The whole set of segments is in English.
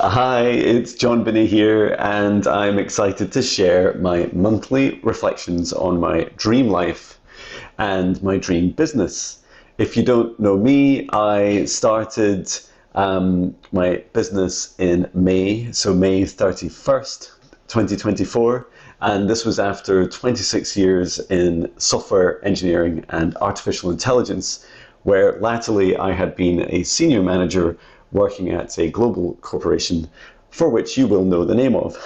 Hi, it's John Binnie here, and I'm excited to share my monthly reflections on my dream life and my dream business. If you don't know me, I started my business in May, so May 31st, 2024, and this was after 26 years in software engineering and artificial intelligence, where latterly I had been a senior manager working at a global corporation for which you will know the name of.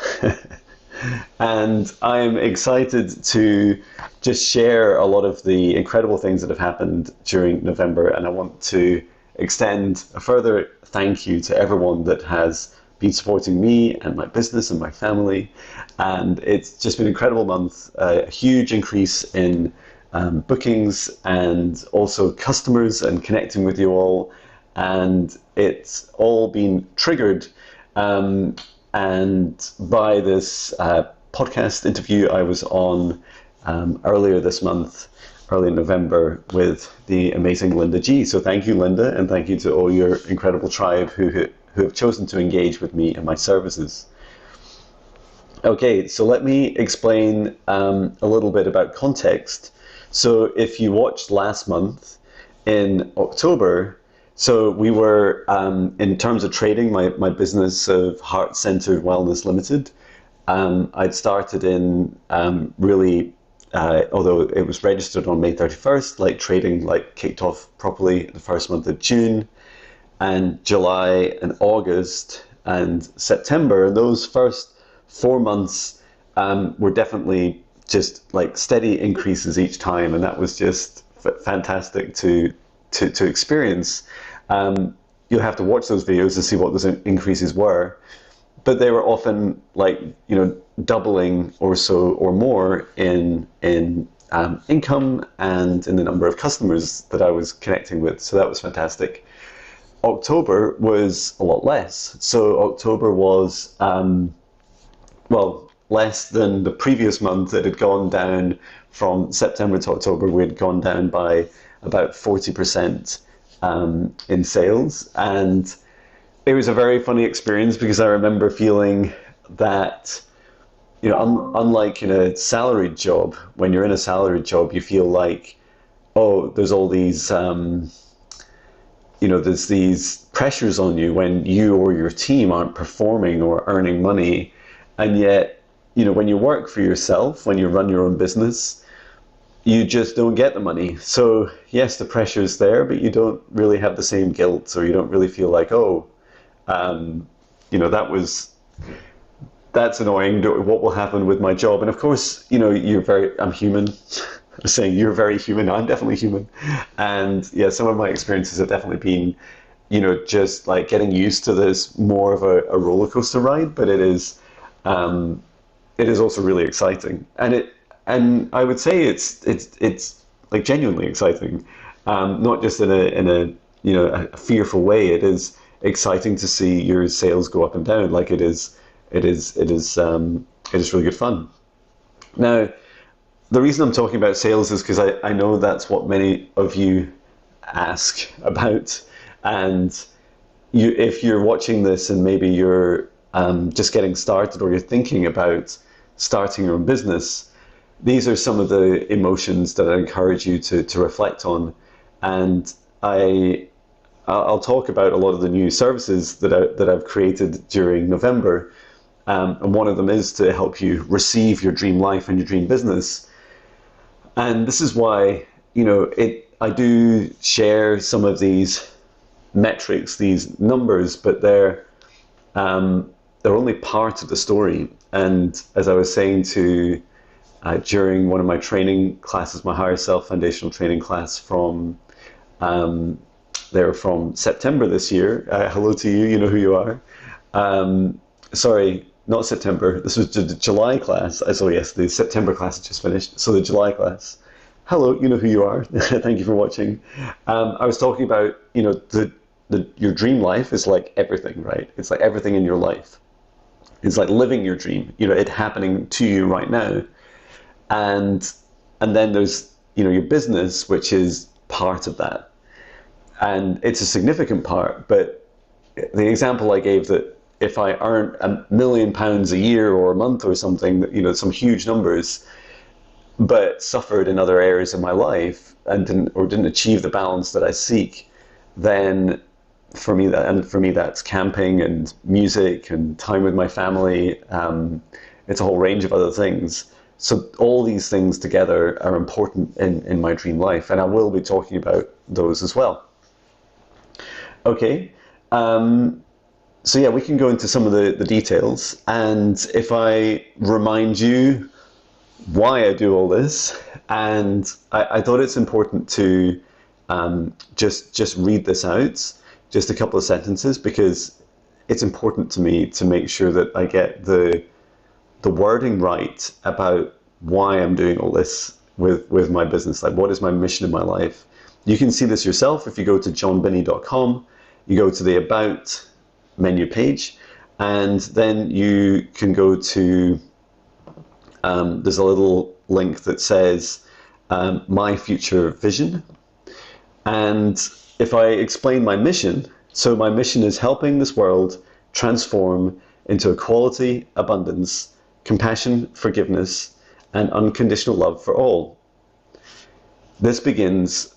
And I'm excited to just share a lot of the incredible things that have happened during November, and I want to extend a further thank you to everyone that has been supporting me and my business and my family. And it's just been an incredible month, a huge increase in bookings and also customers and connecting with you all. And it's all been triggered and by this podcast interview I was on earlier this month, early in November, with the amazing Linda G. So thank you, Linda, and thank you to all your incredible tribe who have chosen to engage with me and my services. Okay, so let me explain a little bit about context. So if you watched last month in October, so we were, in terms of trading, my business of Heart Centered Wellness Limited, I'd started in really, although it was registered on May 31st, like trading kicked off properly the first month of June, and July and August and September. Those first 4 months were definitely just like steady increases each time, and that was just fantastic to experience. You'll have to watch those videos to see what those increases were, but they were often doubling or so or more in income and in the number of customers that I was connecting with. So that was fantastic. October was a lot less. So October was less than the previous month. It had gone down from September to October. We had gone down by about 40%. In sales, and it was a very funny experience because I remember feeling that, unlike in a salaried job, when you're in a salaried job, you feel like, oh, there's all these, there's these pressures on you when you or your team aren't performing or earning money, and yet, when you work for yourself, when you run your own business, you just don't get the money. So yes, the pressure's there, but you don't really have the same guilt, or you don't really feel like, that's annoying. What will happen with my job? And of course, I'm human. I'm saying you're very human. I'm definitely human. And yeah, some of my experiences have definitely been, just like getting used to this more of a roller coaster ride, but it is also really exciting. And I would say it's like genuinely exciting, not just in a fearful way. It is exciting to see your sales go up and down. Like it is really good fun. Now, the reason I'm talking about sales is because I know that's what many of you ask about, and if you're watching this and maybe you're just getting started, or you're thinking about starting your own business, these are some of the emotions that I encourage you to reflect on. And I'll talk about a lot of the new services that I've created during November. And one of them is to help you receive your dream life and your dream business. And this is why, I do share some of these metrics, these numbers, but they're only part of the story. And as I was saying during one of my training classes, my Higher Self Foundational training class from September this year. Hello to you, you know who you are. Sorry, not September. This was the July class. So yes, the September class had just finished. So the July class. Hello, you know who you are. Thank you for watching. I was talking about, your dream life is like everything, right? It's like everything in your life. It's like living your dream, it happening to you right now. And then there's, your business, which is part of that. And it's a significant part, but the example I gave that if I earned £1 million a year or a month or something, some huge numbers, but suffered in other areas of my life and didn't achieve the balance that I seek, then for me that's camping and music and time with my family. It's a whole range of other things. So all these things together are important in my dream life, and I will be talking about those as well. Okay, so yeah, we can go into some of the details, and if I remind you why I do all this, and I thought it's important to just read this out, just a couple of sentences, because it's important to me to make sure that I get the wording right about why I'm doing all this with my business. Like, what is my mission in my life? You can see this yourself if you go to johnbinnie.com, you go to the About menu page, and then you can go to, there's a little link that says My Future Vision. And if I explain my mission, so my mission is helping this world transform into equality, abundance, compassion, forgiveness, and unconditional love for all. This begins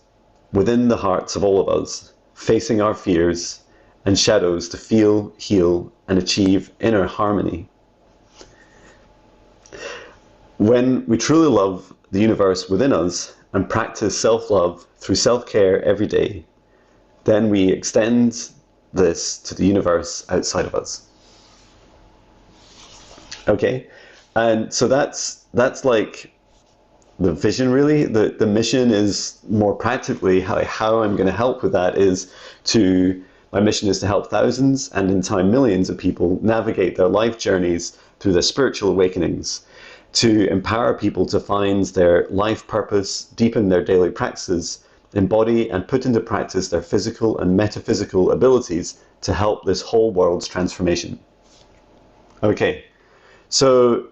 within the hearts of all of us, facing our fears and shadows to feel, heal, and achieve inner harmony. When we truly love the universe within us and practice self-love through self-care every day, then we extend this to the universe outside of us. Okay, and so that's like the vision, really. The mission is more practically how I'm going to help with that is my mission is to help thousands and in time millions of people navigate their life journeys through their spiritual awakenings, to empower people to find their life purpose, deepen their daily practices, embody and put into practice their physical and metaphysical abilities to help this whole world's transformation. Okay, so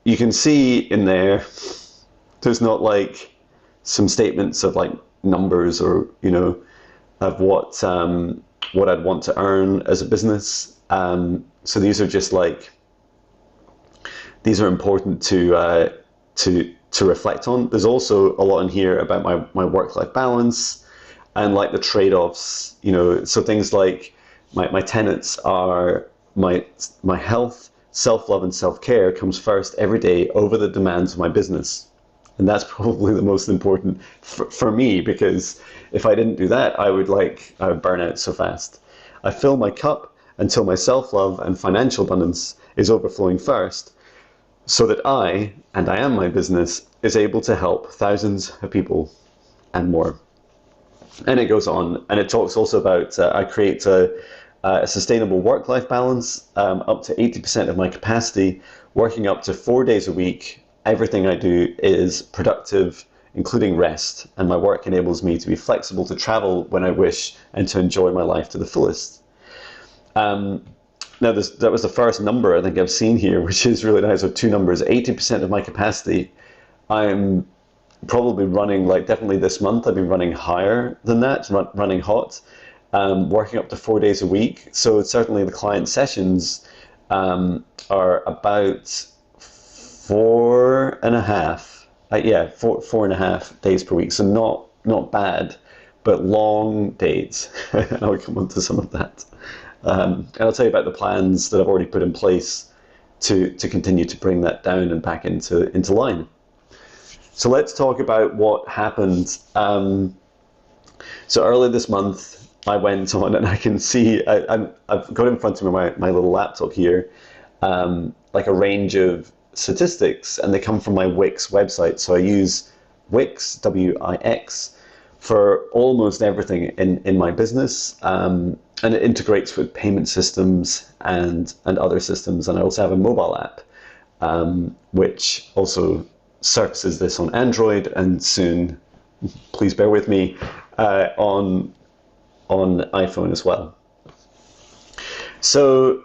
you can see in there's not like some statements of like numbers or, of what I'd want to earn as a business. So these are just like, these are important to reflect on. There's also a lot in here about my work-life balance and like the trade-offs, so things like my tenets are my health, self-love and self-care comes first every day over the demands of my business. And that's probably the most important for me, because if I didn't do that, I would burn out so fast. I fill my cup until my self-love and financial abundance is overflowing first, so that I am my business, is able to help thousands of people and more. And it goes on, and it talks also about I create a sustainable work-life balance, up to 80% of my capacity, working up to 4 days a week. Everything I do is productive, including rest, and my work enables me to be flexible to travel when I wish and to enjoy my life to the fullest. Now, that was the first number I think I've seen here, which is really nice. So 2 numbers, 80% of my capacity. I'm probably running, definitely this month, I've been running higher than that, running hot, working up to 4 days a week. So certainly the client sessions are about 4.5 days per week. So not bad, but long days. I'll come on to some of that. And I'll tell you about the plans that I've already put in place to continue to bring that down and back into line. So let's talk about what happened. So earlier this month, I went on, and I can see, I've got in front of me my little laptop here, like a range of statistics, and they come from my Wix website. So I use Wix, W-I-X, for almost everything in my business. And it integrates with payment systems and other systems. And I also have a mobile app, which also surfaces this on Android, and soon, please bear with me, on iPhone as well. So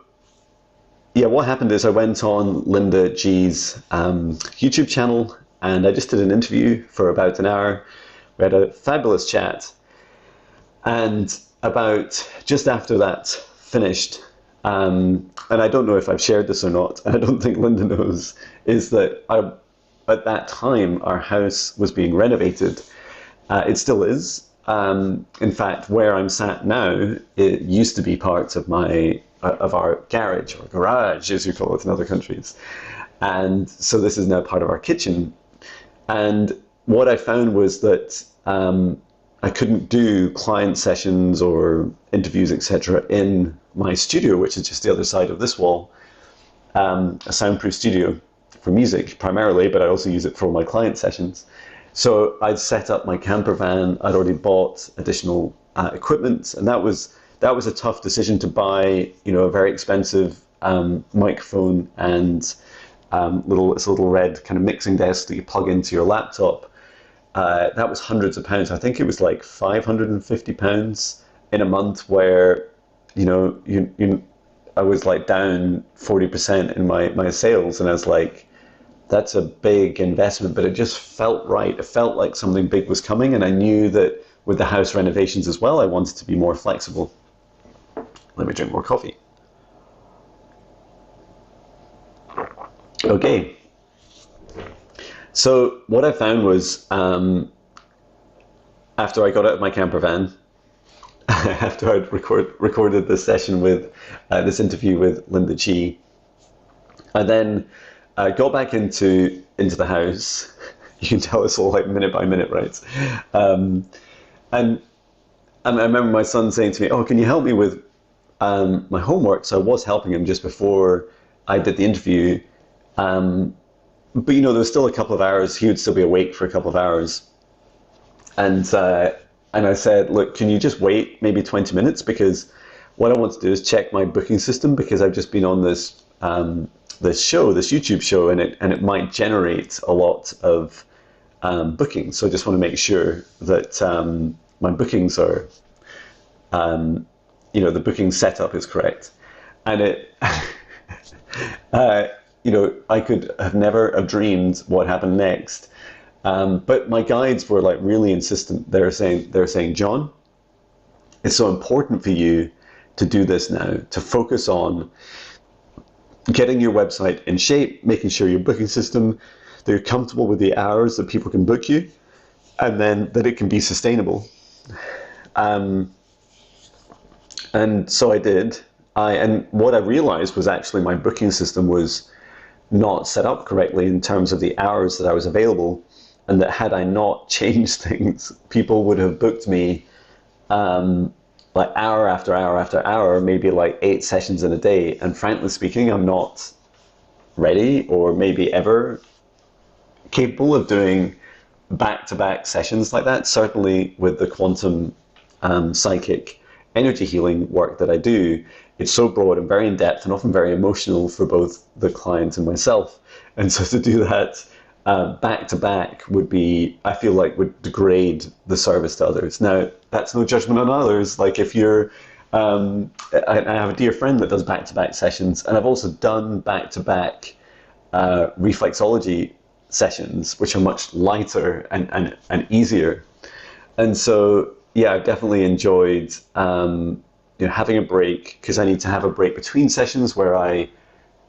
yeah, what happened is I went on Linda G's YouTube channel, and I just did an interview for about an hour. We had a fabulous chat, and about just after that finished, and I don't know if I've shared this or not, and I don't think Linda knows, is that at that time our house was being renovated. It still is. In fact, where I'm sat now, it used to be parts of our garage, or garage as you call it in other countries. And so this is now part of our kitchen. And what I found was that I couldn't do client sessions or interviews, etc., in my studio, which is just the other side of this wall, a soundproof studio for music primarily, but I also use it for my client sessions. So I'd set up my camper van. I'd already bought additional equipment, and that was a tough decision to buy. A very expensive microphone and it's a little red kind of mixing desk that you plug into your laptop. That was hundreds of pounds. I think it was like £550 in a month, where I was like down 40% in my sales, and I was like, that's a big investment, but it just felt right. It felt like something big was coming, and I knew that with the house renovations as well, I wanted to be more flexible. Let me drink more coffee. Okay. So what I found was, after I got out of my camper van, after I'd recorded this session with this interview with Linda G, I then got back into the house. You can tell it's all like minute by minute, right? And I remember my son saying to me, "Oh, can you help me with my homework?" So I was helping him just before I did the interview. But there was still a couple of hours. He would still be awake for a couple of hours. And I said, "Look, can you just wait maybe 20 minutes? Because what I want to do is check my booking system, because I've just been on this YouTube show, and it might generate a lot of bookings. So I just want to make sure that my bookings are, the booking setup is correct." And it, I could have never have dreamed what happened next. But my guides were like really insistent. They're saying, "John, it's so important for you to do this now, to focus on getting your website in shape, making sure your booking system, that you're comfortable with the hours that people can book you, and then that it can be sustainable." And so I did. And what I realized was actually my booking system was not set up correctly in terms of the hours that I was available, and that had I not changed things, people would have booked me like hour after hour after hour, maybe like 8 sessions in a day. And frankly speaking, I'm not ready, or maybe ever capable of doing back-to-back sessions like that. Certainly with the quantum psychic energy healing work that I do, it's so broad and very in-depth and often very emotional for both the client and myself. And so to do that back-to-back I feel like would degrade the service to others. Now, that's no judgment on others. Like if you're, I have a dear friend that does back-to-back sessions, and I've also done back-to-back reflexology sessions, which are much lighter and easier. And so, yeah, I've definitely enjoyed having a break, because I need to have a break between sessions where I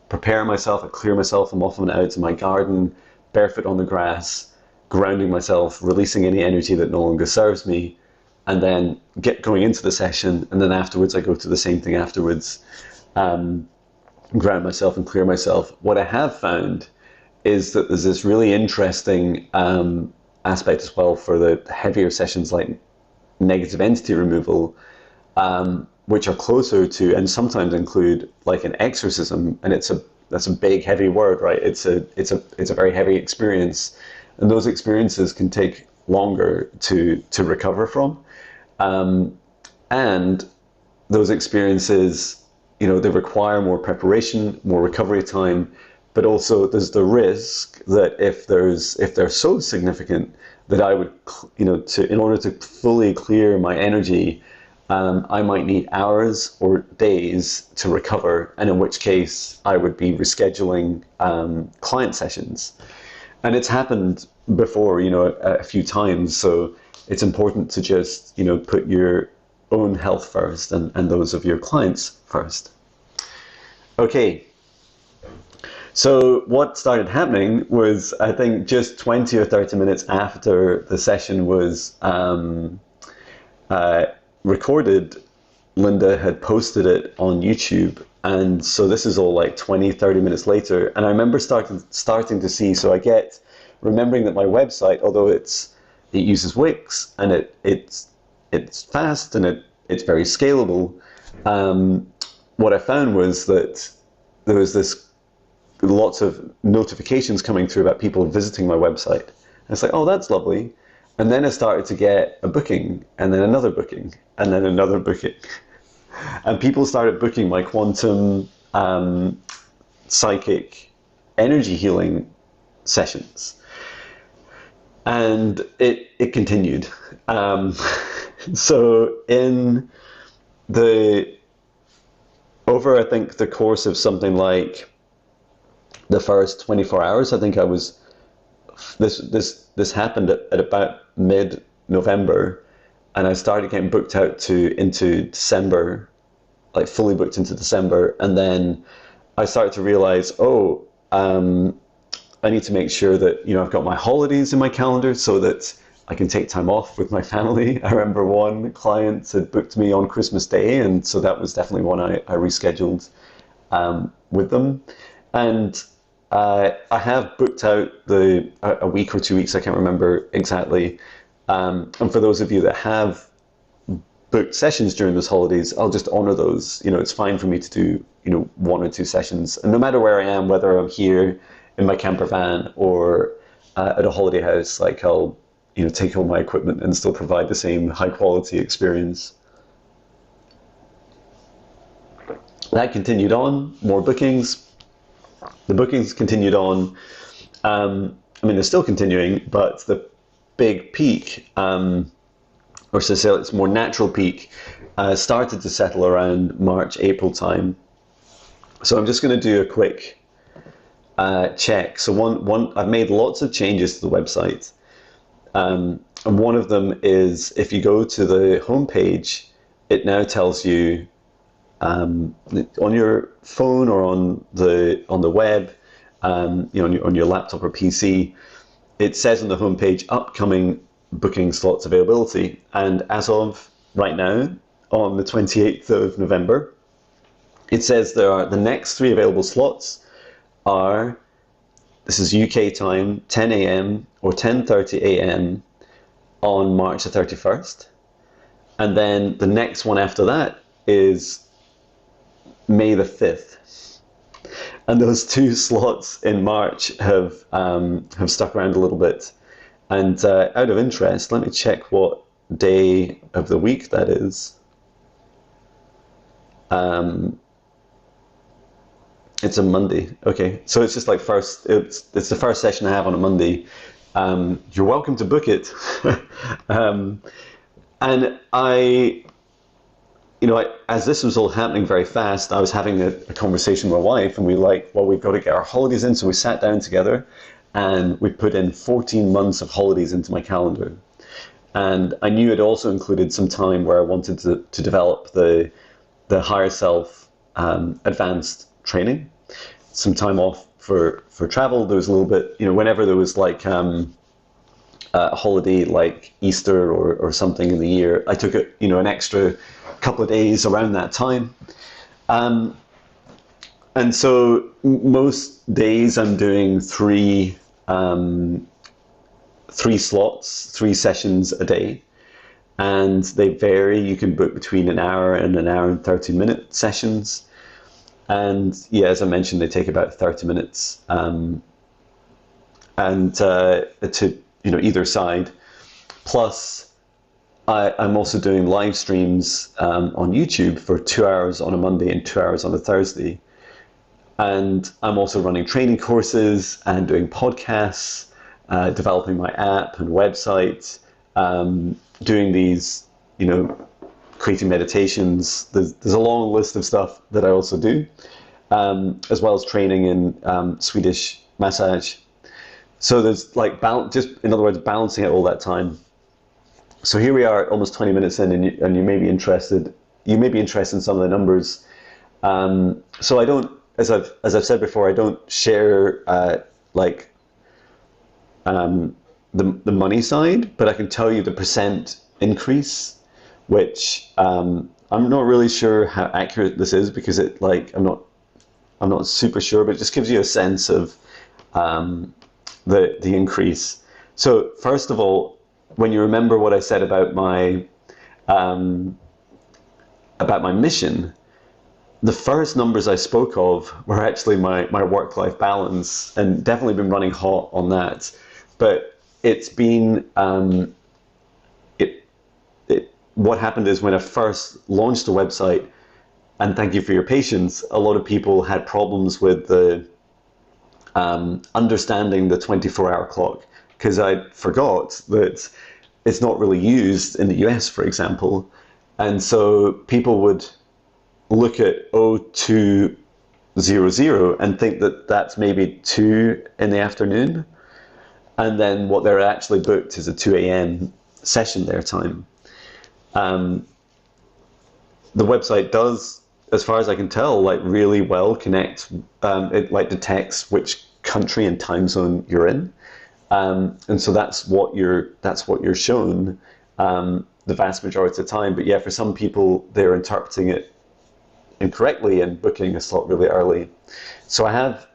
prepare myself, I clear myself. I'm often out in my garden, barefoot on the grass, grounding myself, releasing any energy that no longer serves me, and then going into the session. And then afterwards, I go to the same thing afterwards, ground myself and clear myself. What I have found is that there's this really interesting aspect as well for the heavier sessions like negative entity removal, which are closer to, and sometimes include like an exorcism. And that's a big, heavy word, right? It's a very heavy experience, and those experiences can take longer to recover from. And those experiences, they require more preparation, more recovery time, but also there's the risk that if they're so significant that I would, in order to fully clear my energy, I might need hours or days to recover, and in which case I would be rescheduling client sessions. And it's happened before, a few times. So it's important to just, put your own health first and those of your clients first. Okay. So what started happening was, I think just 20 or 30 minutes after the session was recorded, Linda had posted it on YouTube. And so this is all like 20, 30 minutes later. And I remember starting to see, so I get remembering that my website, although it uses Wix and it's fast and it's very scalable, what I found was that there was lots of notifications coming through about people visiting my website. And it's like, oh, that's lovely. And then I started to get a booking, and then another booking, and then another booking. And people started booking my quantum psychic energy healing sessions. And it continued. So over, I think, the course of something like the first 24 hours, I think this happened at about mid-November, and I started getting booked out into December, like fully booked into December, and then I started to realize, I need to make sure that I've got my holidays in my calendar so that I can take time off with my family. I remember one client had booked me on Christmas Day, and so that was definitely one I rescheduled with them. And I have booked out a week or 2 weeks, I can't remember exactly. And for those of you that have booked sessions during those holidays, I'll just honor those. It's fine for me to do, 1 or 2 sessions. And no matter where I am, whether I'm here in my camper van or at a holiday house, like I'll, take all my equipment and still provide the same high quality experience. That continued on, more bookings. The bookings continued on. They're still continuing, but the big peak, or so say it's more natural peak, started to settle around March, April time. So I'm just going to do a quick check. So one, I've made lots of changes to the website. And one of them is, if you go to the homepage, it now tells you on your phone or on the web, on your laptop or PC, it says on the homepage upcoming booking slots availability. And as of right now, on the 28th of November, it says the next 3 available slots are, this is UK time, 10 a.m. or 10:30 a.m. on March the 31st. And then the next one after that is May the 5th. And those 2 slots in March have stuck around a little bit. And out of interest, let me check what day of the week that is. It's a Monday. Okay, so it's just like it's the first session I have on a Monday. You're welcome to book it. And as this was all happening very fast, I was having a conversation with my wife, and we've got to get our holidays in. So we sat down together, and we put in 14 months of holidays into my calendar. And I knew it also included some time where I wanted to develop the higher self advanced training, some time off for travel. There was a little bit, whenever there was like a holiday like Easter or something in the year, I took an extra couple of days around that time. And so most days I'm doing 3 slots, 3 sessions a day. And they vary. You can book between an hour and 30-minute sessions. And yeah, as I mentioned, they take about 30 minutes. And to either side. Plus, I'm also doing live streams on YouTube for 2 hours on a Monday and 2 hours on a Thursday. And I'm also running training courses and doing podcasts, developing my app and website, doing these, creating meditations. There's a long list of stuff that I also do, as well as training in Swedish massage. So there's like just in other words, balancing out all that time. So here we are, almost 20 minutes in, and you may be interested. You may be interested in some of the numbers. So I don't as I've said before, I don't share like the money side, but I can tell you the percent increase, which I'm not really sure how accurate this is because I'm not super sure, but it just gives you a sense of the increase. So first of all, when you remember what I said about my mission, the first numbers I spoke of were actually my work-life balance, and definitely been running hot on that. But it's been what happened is when I first launched the website, and thank you for your patience, a lot of people had problems with the understanding the 24-hour clock, because I forgot that it's not really used in the US, for example. And so people would look at 0200 and think that that's maybe 2 in the afternoon. And then what they're actually booked is a 2 a.m. session their time. The website does, as far as I can tell, like really well connect. It like detects which country and time zone you're in, and so that's what you're shown the vast majority of the time. But yeah, for some people, they're interpreting it incorrectly and booking a slot really early. So I have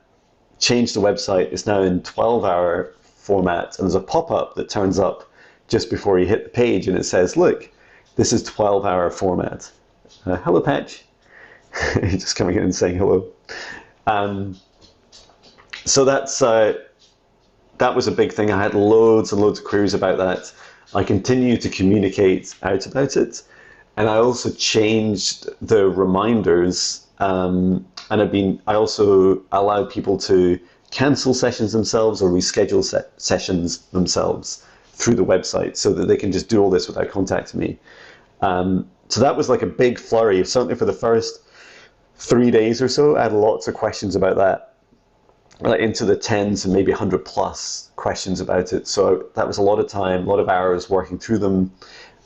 changed the website. It's now in 12-hour format, and there's a pop-up that turns up just before you hit the page, and it says, "Look, this is 12-hour format." Hello, Patch. Just coming in and saying hello. So that was a big thing. I had loads and loads of queries about that. I continue to communicate out about it, and I also changed the reminders. And I also allow people to cancel sessions themselves or reschedule sessions themselves through the website, so that they can just do all this without contacting me. So that was like a big flurry. Certainly for the first 3 days or so, I had lots of questions about that, like into the tens and maybe 100 plus questions about it. So that was a lot of time, a lot of hours working through them.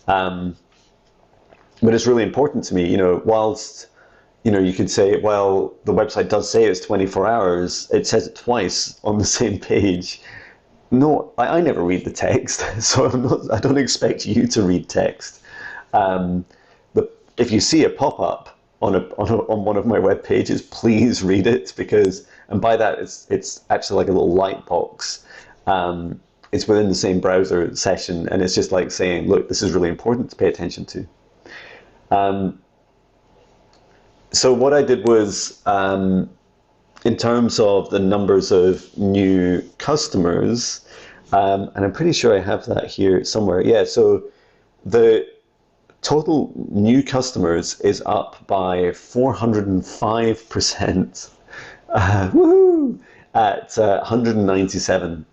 But it's really important to me, whilst, you could say, well, the website does say it's 24 hours. It says it twice on the same page. No, I never read the text, so I don't expect you to read text. But if you see a pop-up on one of my web pages, please read it, because, and by that it's actually like a little light box. It's within the same browser session, and it's just like saying, look, this is really important to pay attention to. So what I did was, in terms of the numbers of new customers, and I'm pretty sure I have that here somewhere. Yeah, so the total new customers is up by 405%, woohoo, at 197.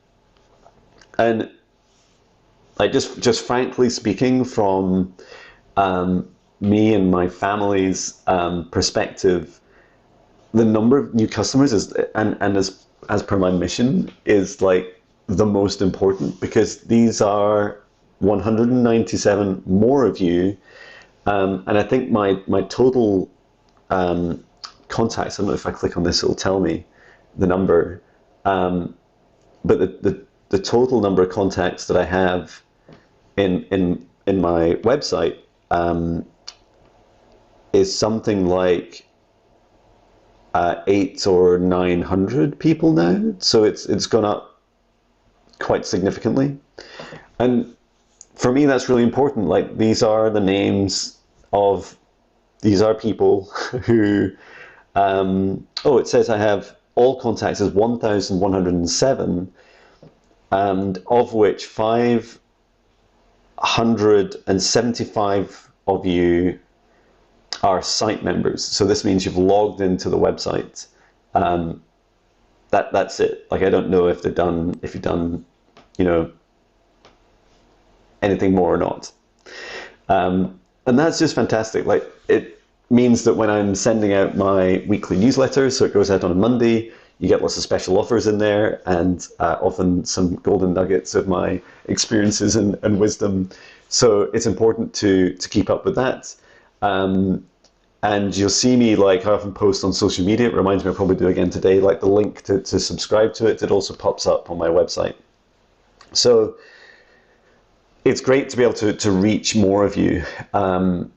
And like just frankly speaking, from me and my family's perspective, the number of new customers is, and as per my mission, is like the most important, because these are 197 more of you, and I think my total contacts, I don't know if I click on this it'll tell me the number, but the total number of contacts that I have in my website is something like 800 or 900 people now. So it's gone up quite significantly. And for me, that's really important. Like, these are the names of, these are people who, it says I have all contacts as 1,107, and of which 575 of you are site members. So this means you've logged into the website. That's it. Like, I don't know if you've done, anything more or not. And that's just fantastic. Like, it means that when I'm sending out my weekly newsletter, so it goes out on a Monday, you get lots of special offers in there, and often some golden nuggets of my experiences and wisdom. So it's important to keep up with that. and you'll see me, like, I often post on social media. It reminds me, I'll probably do again today, like the link to subscribe to it. It also pops up on my website. So it's great to be able to reach more of you, and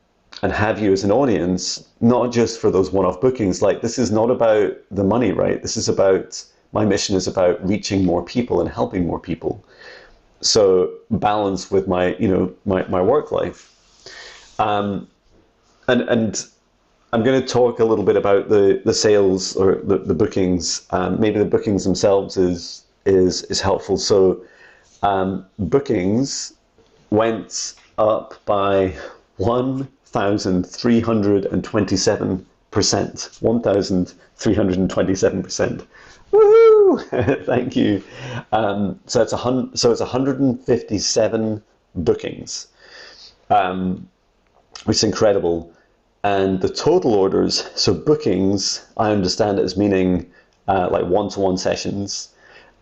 have you as an audience, not just for those one-off bookings. Like, this is not about the money, right? This is about, my mission is about reaching more people and helping more people. So balance with my, my work life. And I'm going to talk a little bit about the sales, or the bookings. Maybe the bookings themselves is helpful. So bookings went up by 1,327%. 1,327%. Woohoo! Thank you. So it's 157 bookings, which is incredible. And the total orders, so bookings, I understand it as meaning like one-to-one sessions,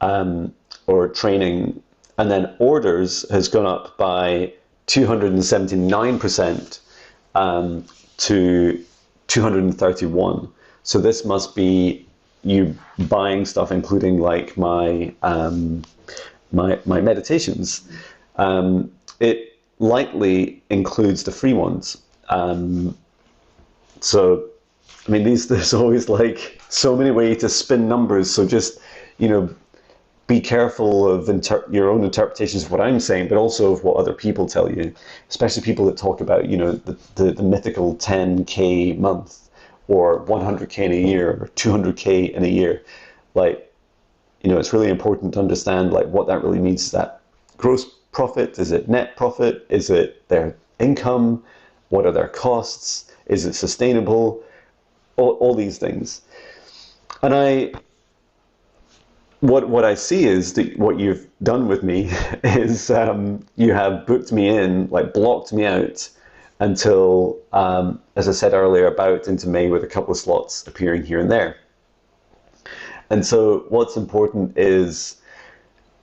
or training, and then orders has gone up by 279% to 231. So this must be you buying stuff, including like my my meditations. It likely includes the free ones. So, I mean, there's always like so many ways to spin numbers. So just, be careful of your own interpretations of what I'm saying, but also of what other people tell you, especially people that talk about, the mythical 10K month, or 100K in a year, or 200K in a year. Like, it's really important to understand like what that really means. Is that gross profit? Is it net profit? Is it their income? What are their costs? Is it sustainable? All these things. And what I see is that what you've done with me is you have booked me in, like blocked me out until, as I said earlier, about into May, with a couple of slots appearing here and there. And so what's important is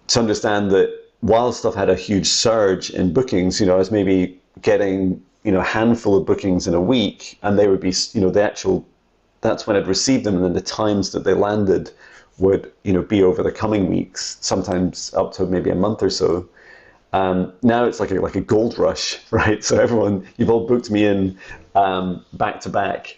to understand that whilst I've had a huge surge in bookings, I was maybe getting, a handful of bookings in a week, and they would be, that's when I'd received them, and then the times that they landed would, be over the coming weeks, sometimes up to maybe a month or so. Now it's like a gold rush, right? So everyone, you've all booked me in back to back,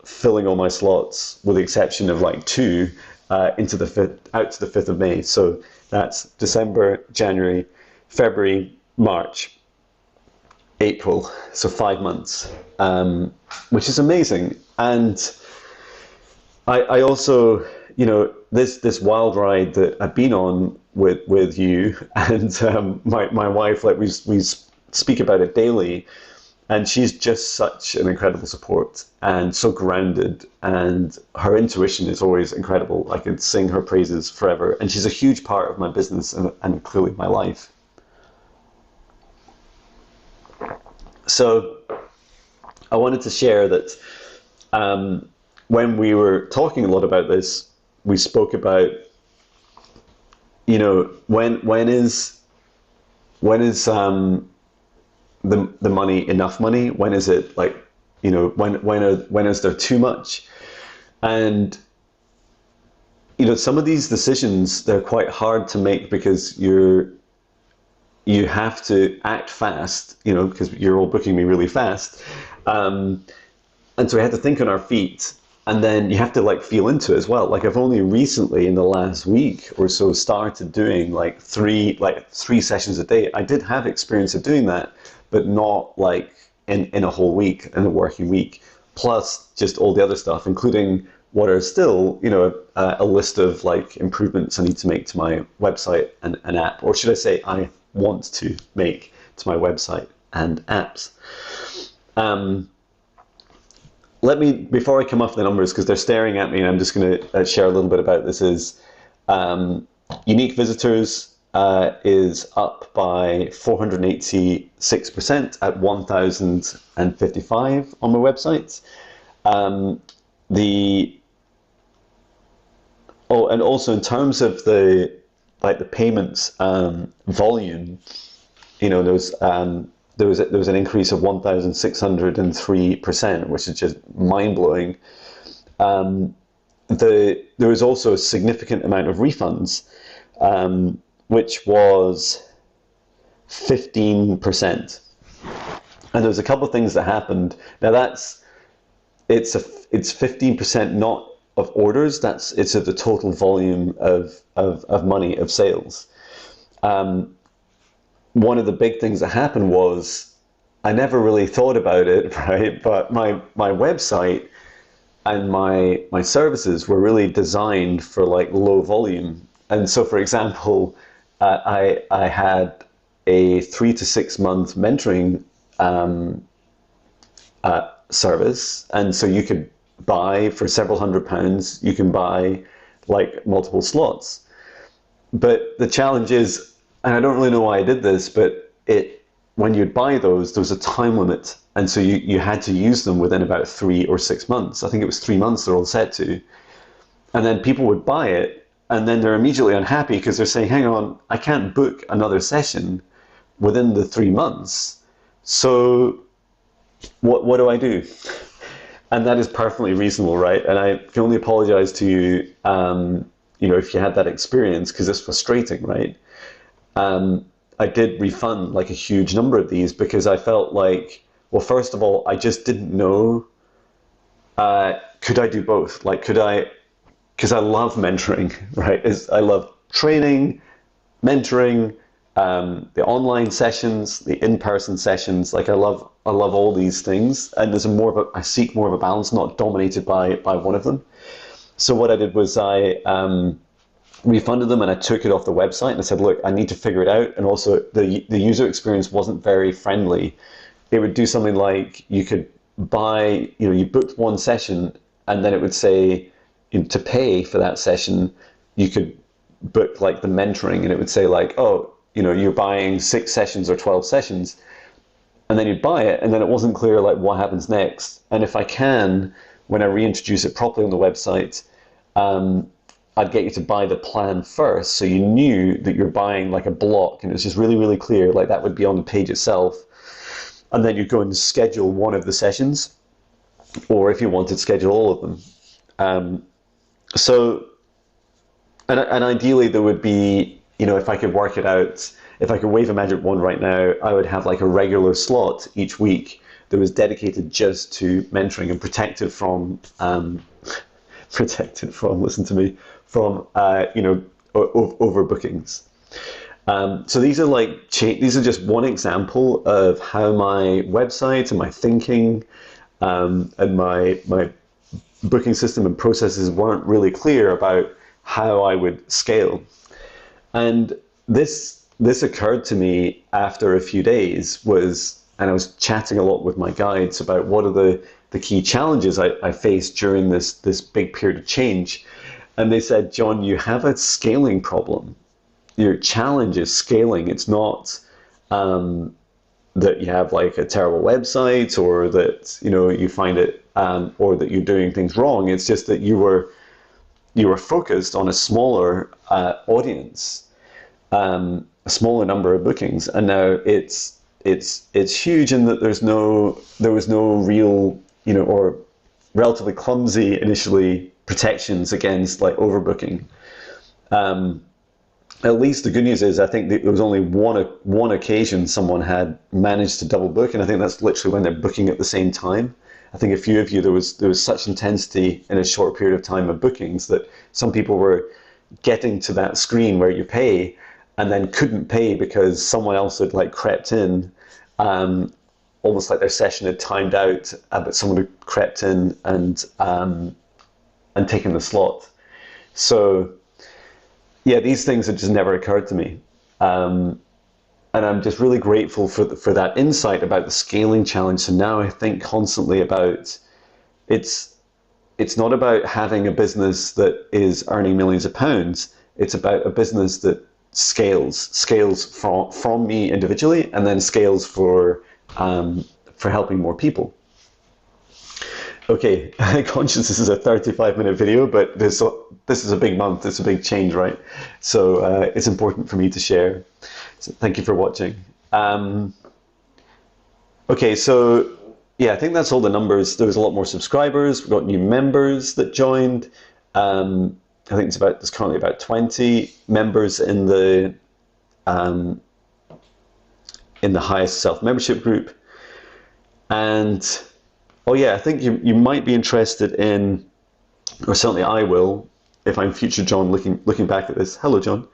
filling all my slots with the exception of like 2 out to the 5th of May. So that's December, January, February, March, April. So 5 months, which is amazing. And I also, this wild ride that I've been on with you and my wife, like we speak about it daily, and she's just such an incredible support and so grounded, and her intuition is always incredible. I could sing her praises forever, and she's a huge part of my business and clearly my life. So I wanted to share that when we were talking a lot about this, we spoke about, when is the money enough money? When is it like, when is there too much? And some of these decisions, they're quite hard to make because you have to act fast, because you're all booking me really fast, and so we had to think on our feet. And then you have to like feel into it as well. Like, I've only recently in the last week or so started doing like three sessions a day. I did have experience of doing that, but not like in a whole week, in a working week, plus just all the other stuff, including what are still, a list of like improvements I need to make to my website and app, or should I say I want to make to my website and apps. Let me, before I come off the numbers, because they're staring at me, and I'm just going to share a little bit about this, is unique visitors is up by 486% at 1,055 on my website. And also in terms of the payments volume, those there was an increase of 1,603%, which is just mind blowing. There was also a significant amount of refunds, which was 15%. And there was a couple of things that happened. Now it's 15% not of orders. It's of the total volume of money of sales. One of the big things that happened was I never really thought about it, right? But my website and my services were really designed for like low volume. And so, for example, I had a 3 to 6 month mentoring service, and so you could buy for several £100s. You can buy like multiple slots. But the challenge is, and I don't really know why I did this, but when you'd buy those, there was a time limit. And so you had to use them within about 3 or 6 months. I think it was 3 months they're all set to. And then people would buy it, and then they're immediately unhappy because they're saying, hang on, I can't book another session within the 3 months. So what do I do? And that is perfectly reasonable, right? And I can only apologize to you, if you had that experience, because it's frustrating, right? I did refund like a huge number of these because I felt like, well, first of all, I just didn't know, could I do both? Like, could I, because I love mentoring, right? I love training, mentoring, the online sessions, the in-person sessions. Like I love all these things. And I seek more of a balance, not dominated by one of them. So what I did was I refunded them and I took it off the website and I said, look, I need to figure it out. And also the user experience wasn't very friendly. It would do something like you could buy, you booked one session and then it would say to pay for that session, you could book like the mentoring and it would say like, oh, you're buying 6 sessions or 12 sessions. And then you'd buy it and then it wasn't clear like what happens next. And if I can, when I reintroduce it properly on the website, I'd get you to buy the plan first, so you knew that you're buying like a block, and it's just really, really clear, like that would be on the page itself. And then you'd go and schedule one of the sessions, or if you wanted, schedule all of them. And ideally there would be, if I could work it out, if I could wave a magic wand right now, I would have like a regular slot each week that was dedicated just to mentoring and protected from overbookings. So these are just one example of how my website and my thinking and my booking system and processes weren't really clear about how I would scale. And this occurred to me after a few days and I was chatting a lot with my guides about what are the key challenges I faced during this big period of change. And they said, John, you have a scaling problem. Your challenge is scaling. It's not that you have like a terrible website or that you find it or that you're doing things wrong. It's just that you were focused on a smaller audience, a smaller number of bookings, and now it's huge in that there was no real or relatively clumsy initially protections against like overbooking. At least the good news is I think there was only one occasion someone had managed to double book, and I think that's literally when they're booking at the same time. I think a few of you, there was such intensity in a short period of time of bookings that some people were getting to that screen where you pay and then couldn't pay because someone else had like crept in, almost like their session had timed out, but someone had crept in and taken the slot. So yeah, these things had just never occurred to me. And I'm just really grateful for that insight about the scaling challenge. So now I think constantly about it's not about having a business that is earning millions of pounds. It's about a business that scales from me individually and then scales for helping more people. Okay, conscious this is a 35-minute video, but this is a big month, it's a big change, right? So it's important for me to share. So thank you for watching. Okay, so yeah, I think that's all the numbers. There was a lot more subscribers. We've got new members that joined. I think there's currently about 20 members um, in the highest self-membership group. And oh yeah, I think you might be interested in, or certainly I will, if I'm future John looking back at this. Hello, John.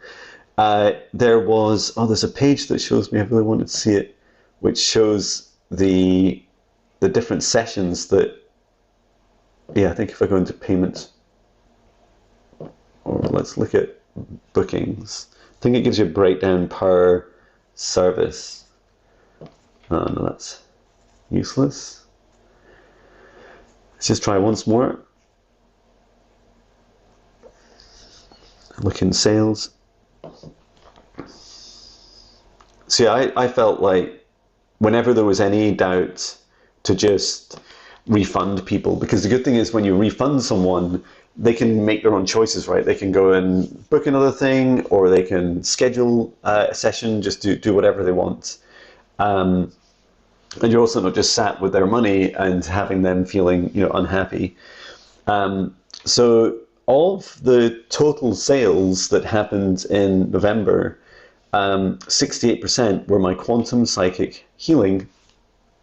There's a page that shows me. I really wanted to see it, which shows the different sessions that. Yeah, I think if I go into payments, or let's look at bookings. I think it gives you a breakdown per service. Oh no, that's useless. Let's just try once more. Look in sales. So yeah, I felt like whenever there was any doubt to just refund people, because the good thing is when you refund someone, they can make their own choices, right? They can go and book another thing, or they can schedule a session, just do whatever they want. And you're also not just sat with their money and having them feeling, unhappy. So of the total sales that happened in November, 68% were my quantum psychic healing,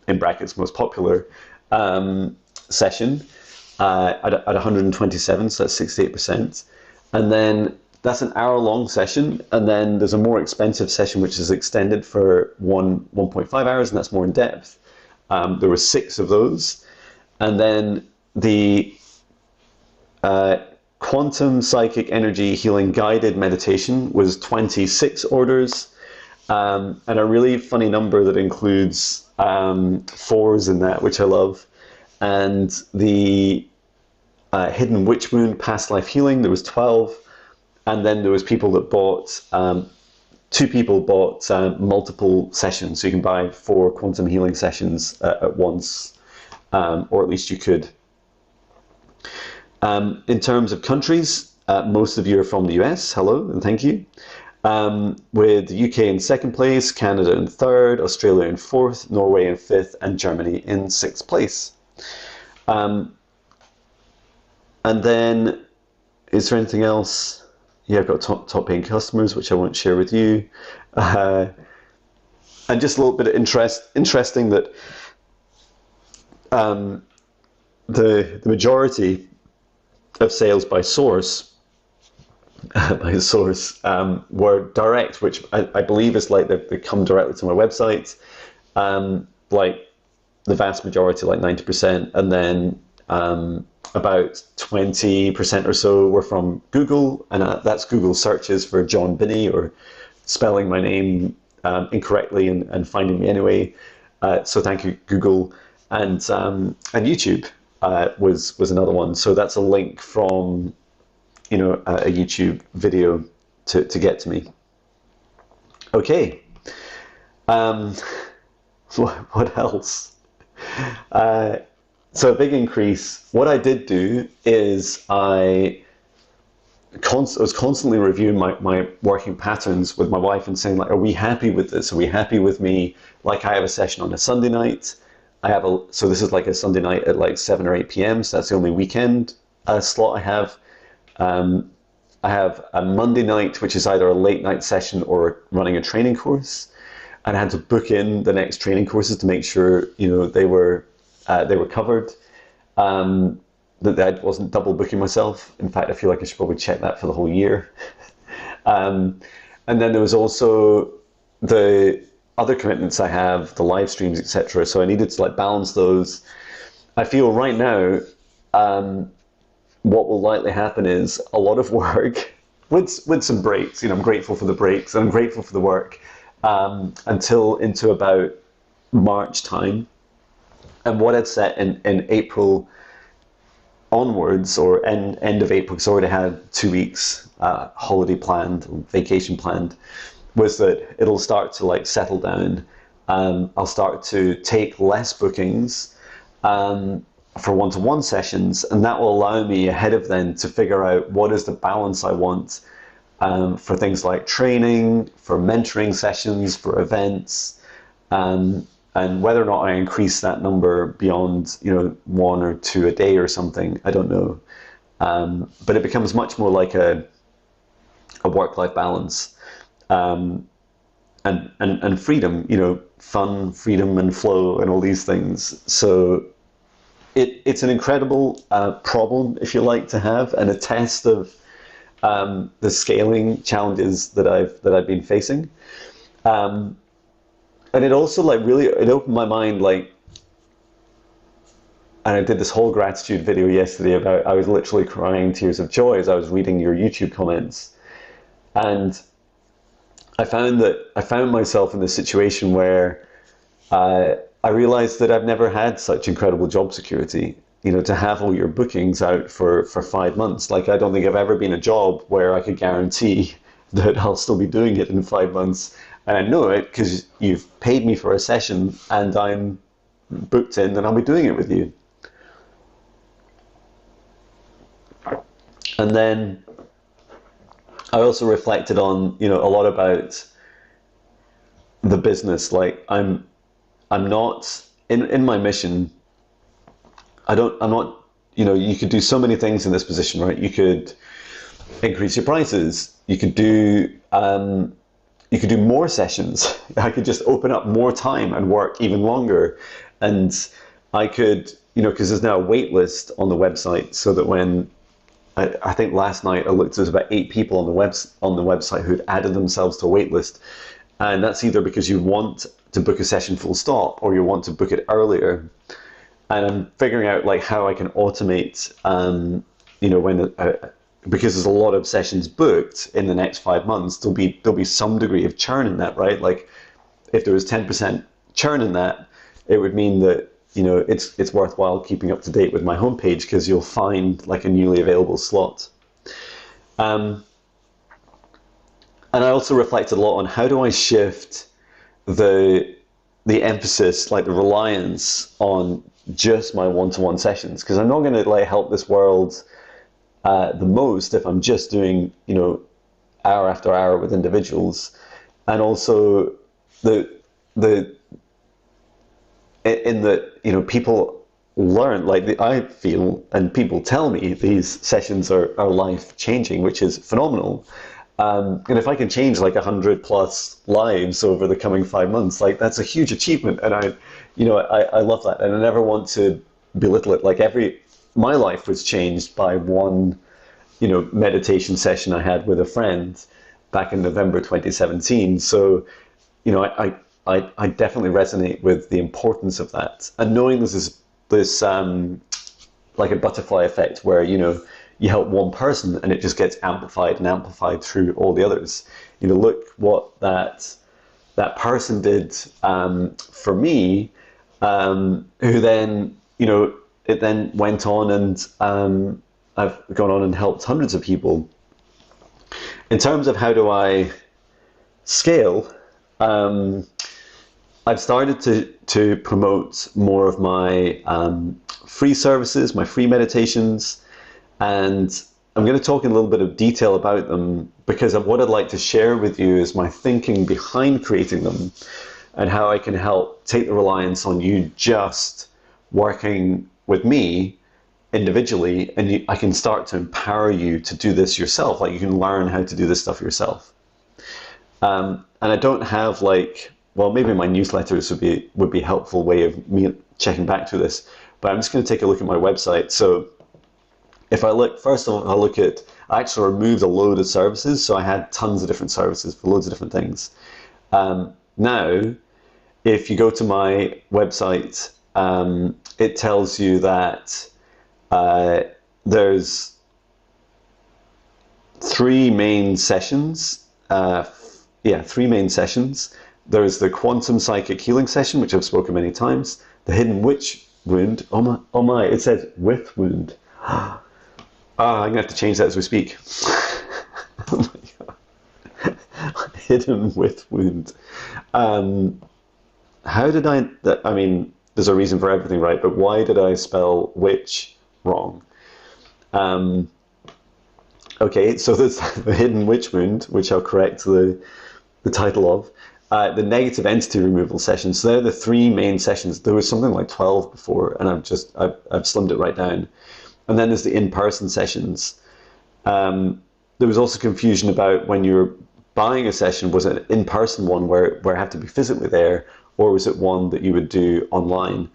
in brackets most popular, session at 127, so that's 68%. And then that's an hour-long session, and then there's a more expensive session which is extended for 1.5 hours, and that's more in depth. There were 6 of those. And then the quantum psychic energy healing guided meditation was 26 orders, and a really funny number that includes 4s in that, which I love. And the hidden witch wound past life healing, there was 12. And then there was people that bought, 2 people bought multiple sessions, so you can buy 4 quantum healing sessions at once, or at least you could. In terms of countries, most of you are from the US. Hello and thank you. With the UK in 2nd place, Canada in 3rd, Australia in 4th, Norway in 5th, and Germany in 6th place. And then, is there anything else? Yeah, I've got top paying customers, which I won't share with you. And just a little bit of interesting that the majority of sales by source were direct, which I believe is like they come directly to my website, like the vast majority, like 90%, and then about 20% or so were from Google, and that's Google searches for John Binnie, or spelling my name incorrectly and finding me anyway. So thank you, Google. And YouTube was another one. So that's a link from a YouTube video to get to me. Okay. What else? So a big increase. What I did do is I was constantly reviewing my working patterns with my wife and saying, like, are we happy with this? Are we happy with me? Like, I have a session on a Sunday night. So this is like a Sunday night at like 7 or 8 p.m. So that's the only weekend slot I have. I have a Monday night, which is either a late night session or running a training course. And I had to book in the next training courses to make sure, they were covered. That I wasn't double booking myself. In fact, I feel like I should probably check that for the whole year. And then there was also the other commitments I have, the live streams, etc. So I needed to balance those. I feel right now, what will likely happen is a lot of work with some breaks. I'm grateful for the breaks and I'm grateful for the work until into about March time. And what I'd set in April onwards, or end of April, because I already had 2 weeks holiday planned, vacation planned, was that it'll start to settle down. I'll start to take less bookings for one-to-one sessions, and that will allow me ahead of then to figure out what is the balance I want for things like training, for mentoring sessions, for events, And whether or not I increase that number beyond, 1 or 2 a day or something, I don't know. But it becomes much more like a work-life balance, and freedom, fun, freedom, and flow, and all these things. So it's an incredible problem, if you like, to have, and a test of the scaling challenges that I've been facing. And it also it opened my mind, and I did this whole gratitude video yesterday about, I was literally crying tears of joy as I was reading your YouTube comments. And I found myself in this situation where I realized that I've never had such incredible job security. To have all your bookings out for 5 months. I don't think I've ever been a job where I could guarantee that I'll still be doing it in 5 months. And I know it because you've paid me for a session and I'm booked in and I'll be doing it with you. And then I also reflected on, a lot about the business. I'm not in my mission. I'm not, you could do so many things in this position, right? You could increase your prices. You could do more sessions. I could just open up more time and work even longer. And I could, because there's now a wait list on the website, so that when I think last night I looked, there's about 8 people on the website who'd added themselves to a wait list. And that's either because you want to book a session full stop, or you want to book it earlier. And I'm figuring out how I can automate, when because there's a lot of sessions booked in the next 5 months, there'll be some degree of churn in that, right? If there was 10% churn in that, it would mean that it's worthwhile keeping up to date with my homepage, because you'll find a newly available slot. And I also reflected a lot on, how do I shift the emphasis, the reliance on just my one-to-one sessions, because I'm not going to help this world the most if I'm just doing hour after hour with individuals. And also people learn, I feel, and people tell me, these sessions are life changing, which is phenomenal. And if I can change 100 plus lives over the coming 5 months, that's a huge achievement. And I love that. And I never want to belittle it. My life was changed by one, meditation session I had with a friend back in November 2017. So, I definitely resonate with the importance of that. And knowing there's this a butterfly effect where, you help one person and it just gets amplified and amplified through all the others. Look what that person did for me, who then, it then went on, and I've gone on and helped hundreds of people. In terms of how do I scale, I've started to promote more of my free services, my free meditations, and I'm going to talk in a little bit of detail about them, because what I'd like to share with you is my thinking behind creating them, and how I can help take the reliance on you just working with me individually, and I can start to empower you to do this yourself. You can learn how to do this stuff yourself. And I don't have maybe my newsletters would be a helpful way of me checking back to this, but I'm just going to take a look at my website. So if I look, first of all, I actually removed a load of services. So I had tons of different services for loads of different things. Now, if you go to my website, it tells you that there's 3 main sessions. 3 main sessions. There's the quantum psychic healing session, which I've spoken many times. The hidden witch wound. Oh my! It says with wound. I'm gonna have to change that as we speak. Oh my god! Hidden with wound. How did I? I mean, there's a reason for everything, right? But why did I spell witch wrong? Okay, so there's the hidden witch wound, which I'll correct the title of. the negative entity removal sessions. So they're the three main sessions. There was something like 12 before, and I've slimmed it right down. And then there's the in-person sessions. There was also confusion about when you're buying a session, was it an in-person one where I have to be physically there, or was it one that you would do online?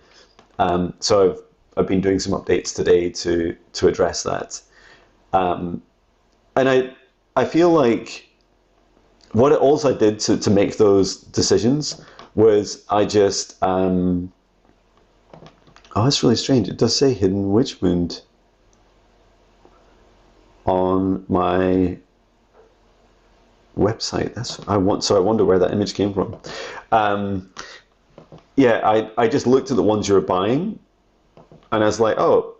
So I've been doing some updates today to address that. And I feel like what I did to make those decisions was I just oh, that's really strange. It does say hidden witch wound on my website. So I wonder where that image came from. Yeah, I just looked at the ones you were buying, and I was like, oh,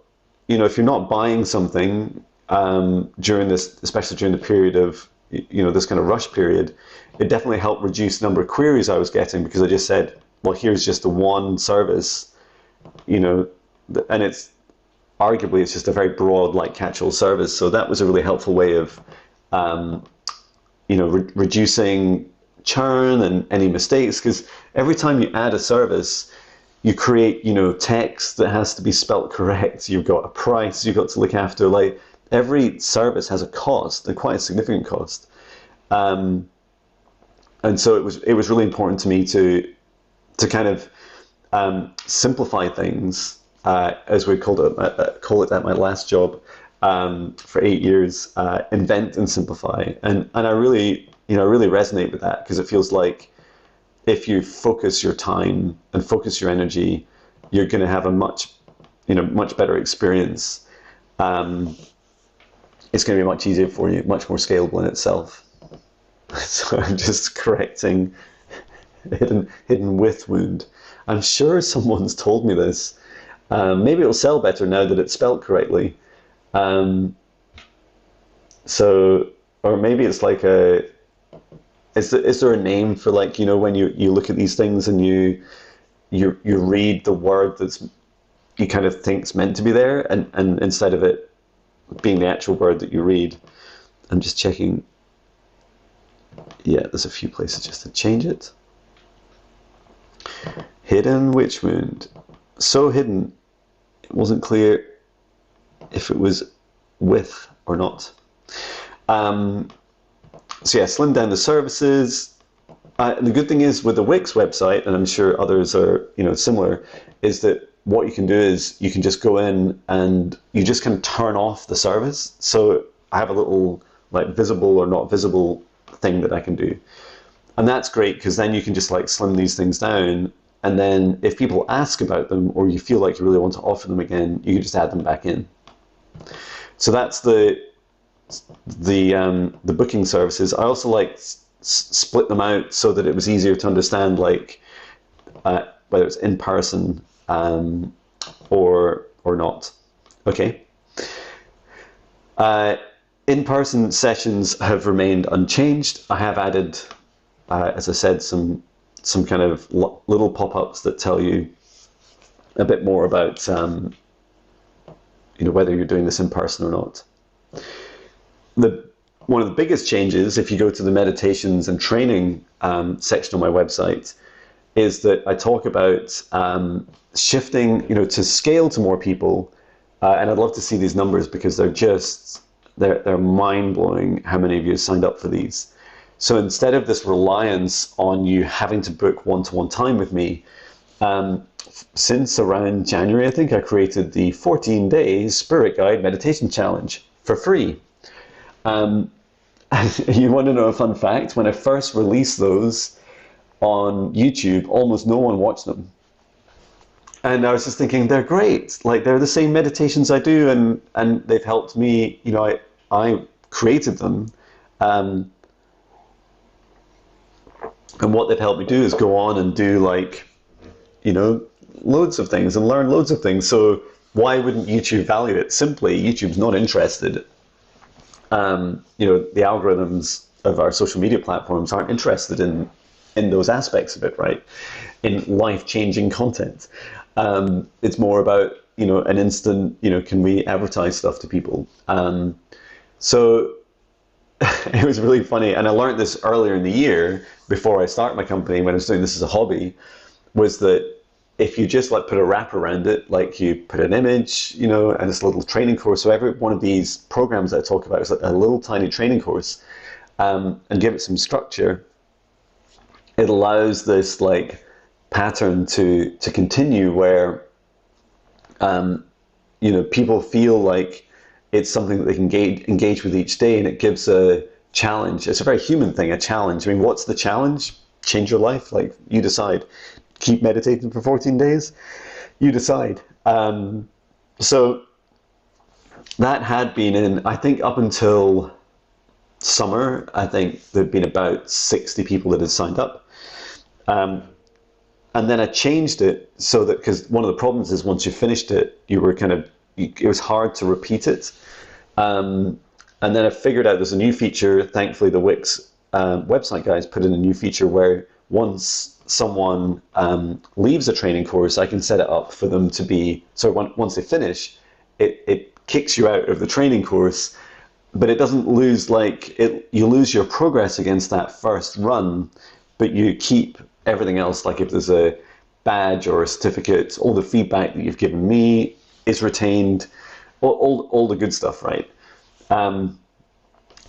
if you're not buying something during this, especially during the period of this kind of rush period, it definitely helped reduce the number of queries I was getting, because I just said, well, here's just the one service, and it's arguably it's just a very broad like catch-all service. So that was a really helpful way of reducing churn and any mistakes, because every time you add a service, you create text that has to be spelt correct. You've got a price you've got to look after. Like, every service has a cost, and quite a significant cost. And so it was really important to me to kind of simplify things, as we call it at my last job for 8 years. Invent and simplify, and I really resonate with that, because it feels like if you focus your time and focus your energy, you're going to have a much better experience. It's going to be much easier for you, much more scalable in itself. So I'm just correcting hidden with wound. I'm sure someone's told me this. Maybe it'll sell better now that it's spelled correctly. Or maybe it's like is there a name for, like, when you look at these things and you read the word that's you kind of think's meant to be there, and instead of it being the actual word that you read. I'm just checking. Yeah, there's a few places just to change it. Hidden witch wound. So hidden, it wasn't clear if it was with or not. So yeah, slim down the services. The good thing is with the Wix website, and I'm sure others are similar, is that what you can do is you can just go in and you just kind of turn off the service. So I have a little like visible or not visible thing that I can do. And that's great, because then you can just like slim these things down. And then if people ask about them, or you feel like you really want to offer them again, you can just add them back in. So that's the booking services. I also like split them out so that it was easier to understand, like whether it's in person or not. Okay. In-person sessions have remained unchanged. I have added, as I said, some kind of little pop-ups that tell you a bit more about whether you're doing this in person or not. One of the biggest changes, if you go to the meditations and training section on my website, is that I talk about shifting, to scale to more people, and I'd love to see these numbers, because they're mind-blowing how many of you signed up for these. So instead of this reliance on you having to book one-to-one time with me, since around January, I think, I created the 14-day Spirit Guide Meditation Challenge for free. You want to know a fun fact? When I first released those on YouTube, almost no one watched them. And I was just thinking, they're great. Like, they're the same meditations I do, and they've helped me. I created them. And what they've helped me do is go on and do, like, loads of things and learn loads of things. So why wouldn't YouTube value it? Simply, YouTube's not interested. The algorithms of our social media platforms aren't interested in those aspects of it, right? In life-changing content. It's more about, an instant, can we advertise stuff to people? So it was really funny. And I learned this earlier in the year before I started my company when I was doing this as a hobby, was that if you just like put a wrap around it, like you put an image, you know, and it's a little training course. So every one of these programs that I talk about is like a little tiny training course, and give it some structure. It allows this like pattern to continue where, you know, people feel like it's something that they can engage with each day, and it gives a challenge. It's a very human thing, a challenge. I mean, what's the challenge? Change your life. Like, you decide. Keep meditating for 14 days. You decide. So that had been in, I think up until summer, I think there'd been about 60 people that had signed up. And then I changed it so that, because one of the problems is once you finished it, you were kind of, it was hard to repeat it. And then I figured out there's a new feature. Thankfully, the Wix website guys put in a new feature where once someone leaves a training course, I can set it up for them to be, so once they finish, it kicks you out of the training course, but it doesn't lose, like, you lose your progress against that first run, but you keep everything else. Like if there's a badge or a certificate, all the feedback that you've given me is retained, all the good stuff, right?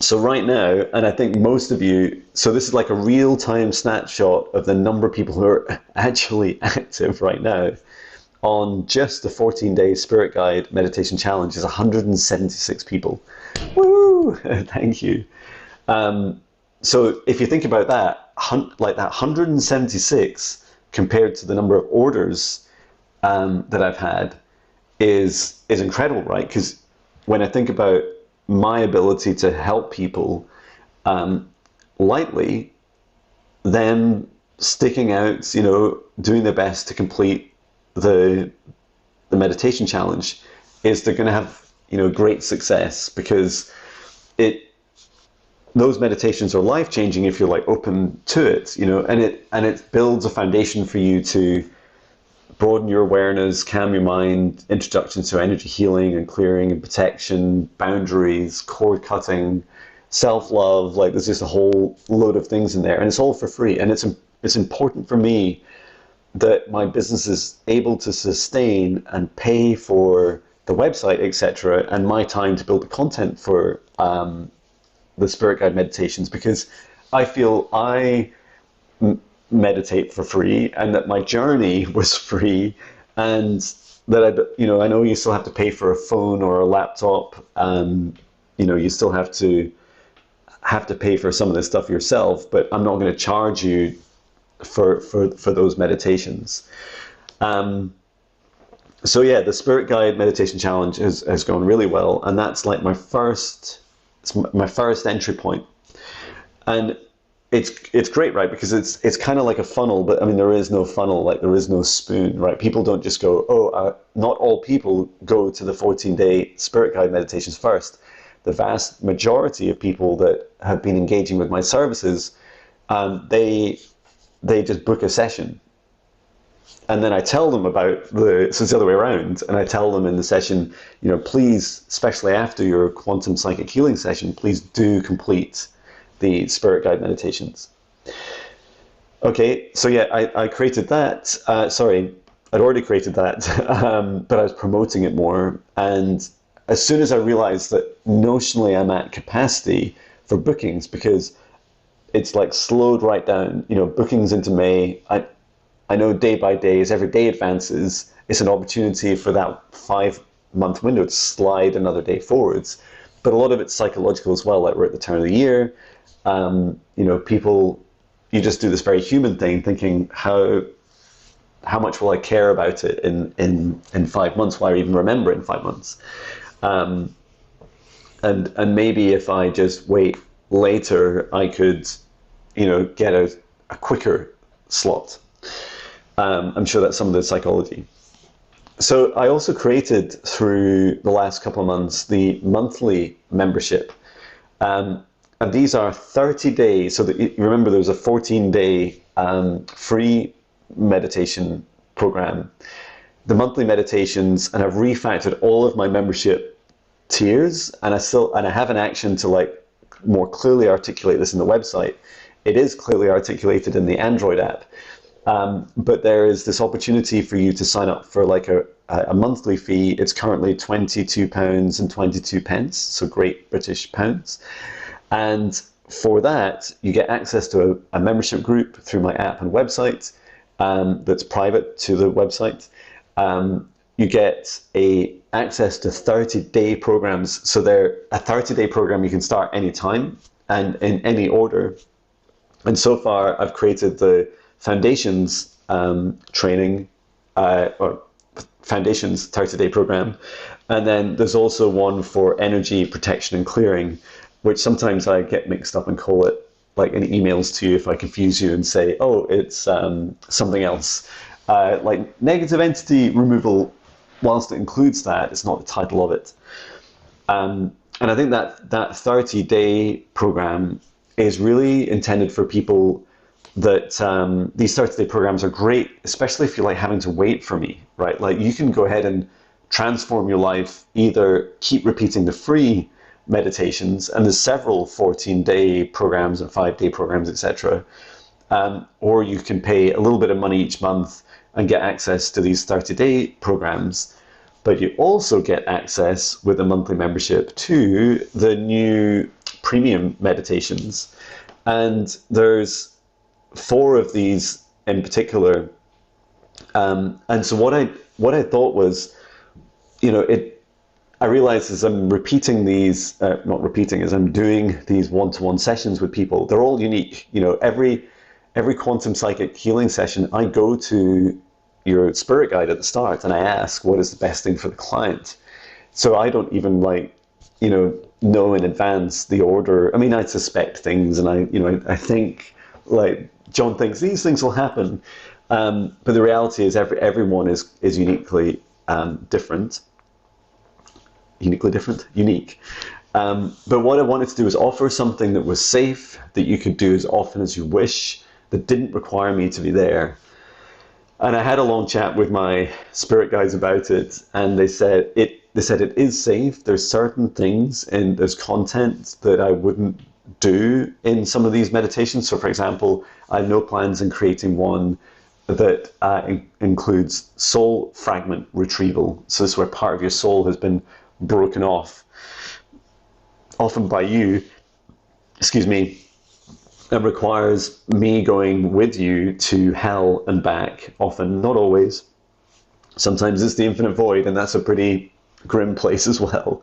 So right now, and I think most of you, so this is like a real-time snapshot of the number of people who are actually active right now on just the 14-day Spirit Guide Meditation Challenge is 176 people. Woo! Thank you. So if you think about that, like that 176 compared to the number of orders that I've had is incredible, right? Because when I think about my ability to help people lightly, them sticking out, you know, doing their best to complete the meditation challenge, is they're going to have, you know, great success, because those meditations are life-changing if you're like open to it, you know, and it builds a foundation for you to broaden your awareness, calm your mind, introduction to energy healing and clearing and protection, boundaries, cord cutting, self-love. Like, there's just a whole load of things in there, and it's all for free. And it's important for me that my business is able to sustain and pay for the website, etc., and my time to build the content for the Spirit Guide meditations, because I feel I meditate for free, and that my journey was free, and that I know you still have to pay for a phone or a laptop, you know, you still have to pay for some of this stuff yourself, but I'm not going to charge you for those meditations. So yeah, the Spirit Guide Meditation Challenge has gone really well, and that's like my first entry point. And it's great, right? Because it's kind of like a funnel, but I mean, there is no funnel, like there is no spoon, right? People don't just go, not all people go to the 14-day Spirit Guide meditations first. The vast majority of people that have been engaging with my services, they just book a session. And then I tell them about so it's the other way around, and I tell them in the session, you know, please, especially after your quantum psychic healing session, please do complete the Spirit Guide meditations. Okay, so yeah, I created that. Sorry, I'd already created that, but I was promoting it more. And as soon as I realized that notionally I'm at capacity for bookings, because it's like slowed right down, you know, bookings into May, I know day by day, as every day advances, it's an opportunity for that 5-month window to slide another day forwards. But a lot of it's psychological as well, like we're at the turn of the year. You know, people, you just do this very human thing, thinking how much will I care about it in 5 months? Will I even remember it in 5 months? And maybe if I just wait later, I could, you know, get a quicker slot. I'm sure that's some of the psychology. So I also created, through the last couple of months, the monthly membership. And these are 30 days. So that, you remember, there was a 14-day free meditation program. The monthly meditations, and I've refactored all of my membership tiers, and I have an action to like more clearly articulate this in the website. It is clearly articulated in the Android app. But there is this opportunity for you to sign up for like a monthly fee. It's currently £22.22, so Great British pounds. And for that, you get access to a membership group through my app and website that's private to the website. You get access to 30-day programs. So they're a 30-day program you can start anytime and in any order. And so far, I've created the Foundations training, or Foundations 30-day program. And then there's also one for energy protection and clearing, which sometimes I get mixed up and call it like in emails to you if I confuse you and say, oh, it's something else. Like negative entity removal, whilst it includes that, it's not the title of it. And I think that 30-day program is really intended for people that these 30-day programs are great, especially if you like having to wait for me, right? Like you can go ahead and transform your life, either keep repeating the free meditations, and there's several 14-day programs and 5-day programs, etc. Or you can pay a little bit of money each month and get access to these 30-day programs. But you also get access with a monthly membership to the new premium meditations. And there's 4 of these in particular. And so what I thought was, I realized as I'm repeating these, not repeating, as I'm doing these one-to-one sessions with people, they're all unique. Every quantum psychic healing session, I go to your spirit guide at the start and I ask, what is the best thing for the client? So I don't even know in advance the order. I mean, I suspect things, and I think like John thinks these things will happen, but the reality is everyone is uniquely different. Unique. But what I wanted to do was offer something that was safe, that you could do as often as you wish, that didn't require me to be there. And I had a long chat with my spirit guides about it, and they said it is safe. There's certain things and there's content that I wouldn't do in some of these meditations. So for example, I have no plans in creating one that includes soul fragment retrieval. So this is where part of your soul has been broken off, often by you, and requires me going with you to hell and back, often, not always. Sometimes it's the infinite void, and that's a pretty grim place as well,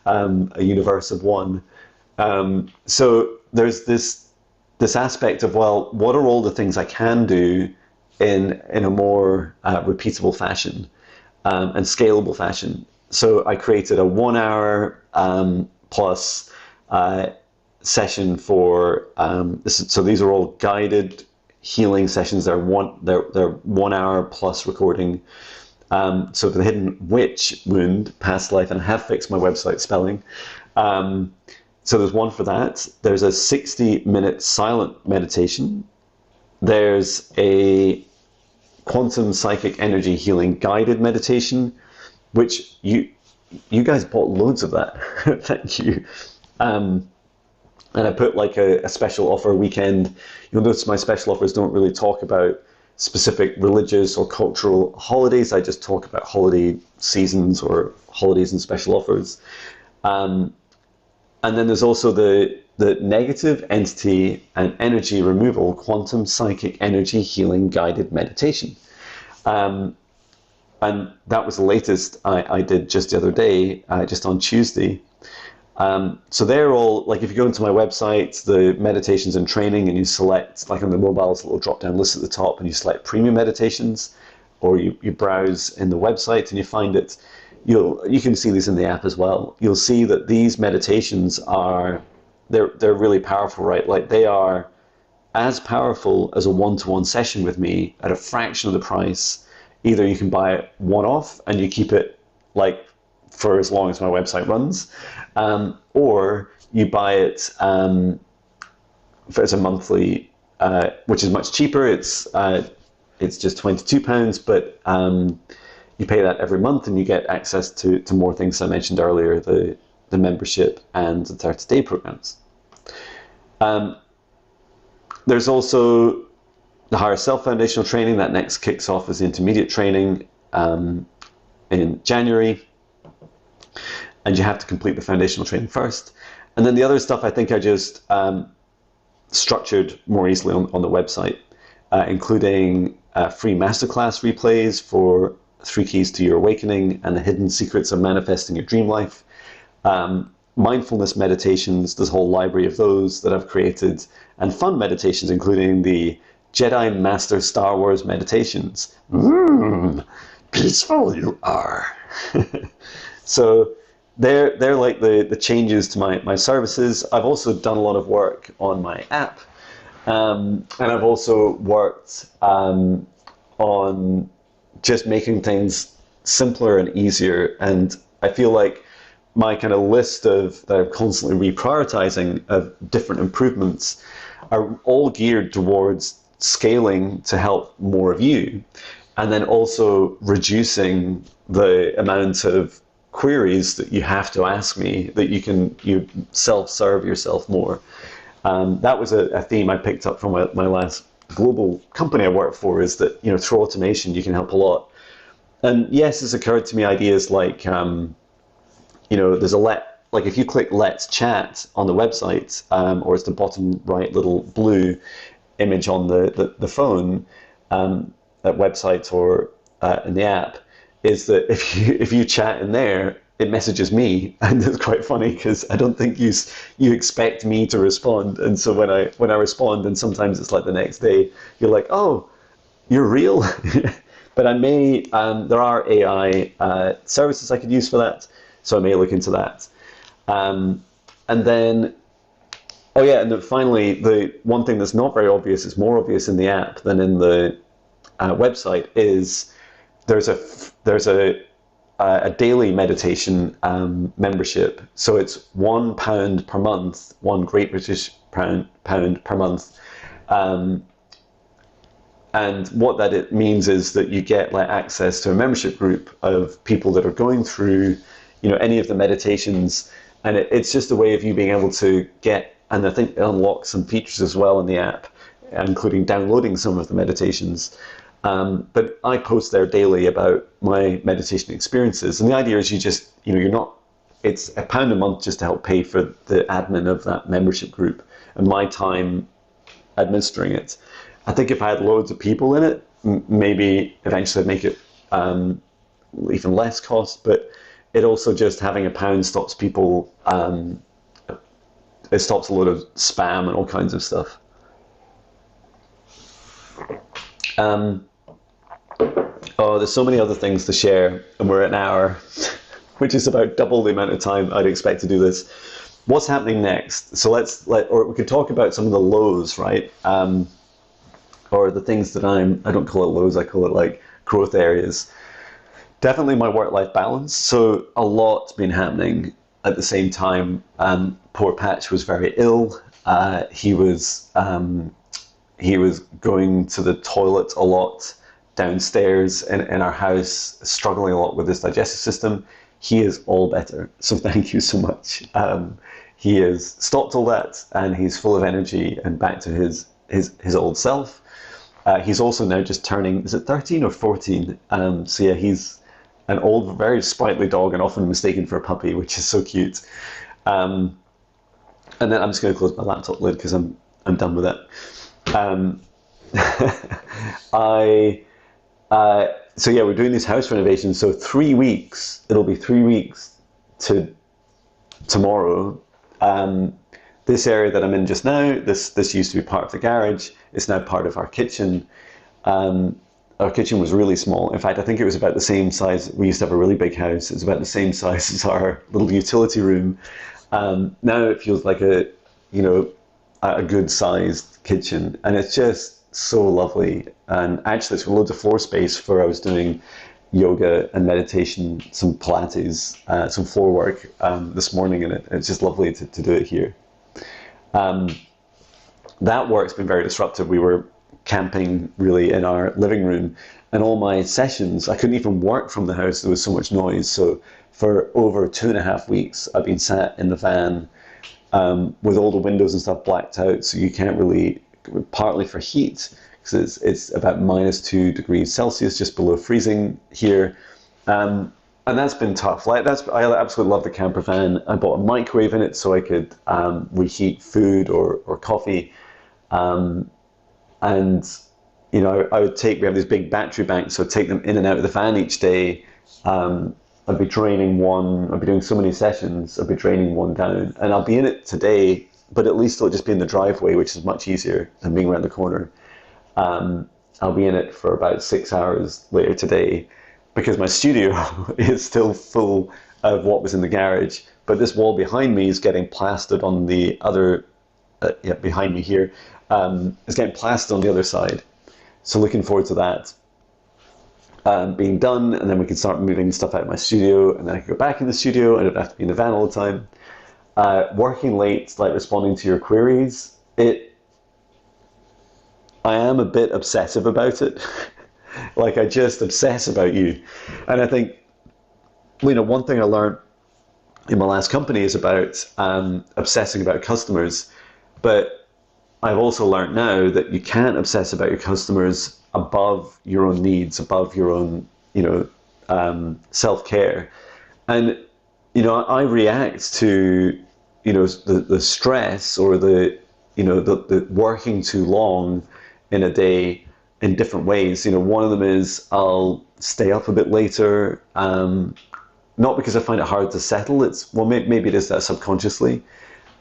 a universe of one. So there's this aspect of, well, what are all the things I can do in a more repeatable fashion and scalable fashion? So I created a 1 hour plus session for this. So these are all guided healing sessions. They're 1 hour plus recording. So for the hidden witch wound, past life, and I have fixed my website spelling. So there's one for that. There's a 60-minute silent meditation. There's a quantum psychic energy healing guided meditation, which you guys bought loads of that. Thank you. And I put like a special offer weekend. You'll notice my special offers don't really talk about specific religious or cultural holidays. I just talk about holiday seasons or holidays and special offers. And then there's also the negative entity and energy removal quantum psychic energy healing guided meditation. And that was the latest I did just the other day, just on Tuesday. So they're all, like if you go into my website, the meditations and training, and you select, like on the mobile, it's a little drop-down list at the top, and you select premium meditations, or you browse in the website and you find it. You can see these in the app as well. You'll see that these meditations they're really powerful, right? Like they are as powerful as a one-to-one session with me at a fraction of the price. Either you can buy it one-off and you keep it like for as long as my website runs, or you buy it as a monthly, which is much cheaper. It's just £22, but you pay that every month and you get access to more things I mentioned earlier, the membership and the 30-day programs. There's also the Higher Self Foundational Training that next kicks off as the intermediate training in January. And you have to complete the foundational training first. And then the other stuff I think I just structured more easily on the website, including free masterclass replays for 3 Keys to Your Awakening and the Hidden Secrets of Manifesting Your Dream Life. Mindfulness meditations, this whole library of those that I've created, and fun meditations, including the Jedi Master Star Wars meditations. Peaceful you are. So they're like the changes to my services. I've also done a lot of work on my app, and I've also worked on just making things simpler and easier. And I feel like my kind of list that I'm constantly reprioritizing of different improvements are all geared towards scaling to help more of you, and then also reducing the amount of queries that you have to ask me, that you self-serve yourself more. That was a theme I picked up from my last global company I worked for, is that, through automation you can help a lot. And yes, it's occurred to me ideas like, there's like if you click Let's Chat on the website, or it's the bottom right little blue image on the phone, at websites or in the app, is that if you chat in there, it messages me, and it's quite funny because I don't think you expect me to respond, and so when I respond, and sometimes it's like the next day, you're like, oh, you're real. But I may there are AI services I could use for that, so I may look into that. And then and then finally, the one thing that's not very obvious, is more obvious in the app than in the website, is there's a daily meditation membership. So it's £1 per month, one Great British pound per month. And what it means is that you get access to a membership group of people that are going through, any of the meditations, and it's just a way of you being able to get, and I think it unlocks some features as well in the app, including downloading some of the meditations. But I post there daily about my meditation experiences, and the idea is it's £1 a month just to help pay for the admin of that membership group and my time administering it. I think if I had loads of people in it, maybe eventually I'd make it even less cost, but it also, just having £1 stops people, it stops a lot of spam and all kinds of stuff. There's so many other things to share, and we're at an hour, which is about double the amount of time I'd expect to do this. What's happening next? So or we could talk about some of the lows, right? Or the things that I don't call it lows, I call it growth areas. Definitely my work-life balance. So a lot's been happening at the same time. Poor Patch was very ill. He was going to the toilet a lot downstairs in our house, struggling a lot with his digestive system. He is all better, so thank you so much. He has stopped all that, and he's full of energy and back to his old self. He's also now just turning, is it 13 or 14? So yeah, he's an old, very sprightly dog, and often mistaken for a puppy, which is so cute. And then I'm just going to close my laptop lid because I'm done with it. So yeah, we're doing these house renovations. So 3 weeks, it'll be 3 weeks to tomorrow. This area that I'm in just now, this used to be part of the garage. It's now part of our kitchen. Our kitchen was really small. In fact, I think it was about the same size. We used to have a really big house. It's about the same size as our little utility room. Now it feels like a good sized kitchen, and it's just so lovely. And actually, it's got loads of floor space for, I was doing yoga and meditation, some Pilates, some floor work this morning, and it's just lovely to do it here. That work's been very disruptive. We were camping really in our living room, and all my sessions, I couldn't even work from the house. There was so much noise. So for over 2.5 weeks, I've been sat in the van with all the windows and stuff blacked out, so you can't really, partly for heat, because it's about -2 degrees Celsius, just below freezing here. And that's been tough. Like I absolutely love the camper van. I bought a microwave in it so I could reheat food or coffee. And you know, we have these big battery banks, so I'd take them in and out of the van each day. I'd be draining one. I'd be doing so many sessions. I'd be draining one down, and I'll be in it today. But at least it'll just be in the driveway, which is much easier than being around the corner. I'll be in it for about 6 hours later today, because my studio is still full of what was in the garage. But this wall behind me is getting plastered on the other, behind me here, is getting plastered on the other side. So looking forward to that being done, and then we can start moving stuff out of my studio, and then I can go back in the studio. I don't have to be in the van all the time. Working late, like responding to your queries, I am a bit obsessive about it. Like, I just obsess about you. And I think, you know, one thing I learned in my last company is about obsessing about customers. But I've also learned now that you can't obsess about your customers above your own needs, above your own, you know, self-care. And, you know, I react to, you know, the stress or the, you know, the working too long in a day in different ways. You know, one of them is I'll stay up a bit later, not because I find it hard to settle. It's, well, maybe it is that subconsciously.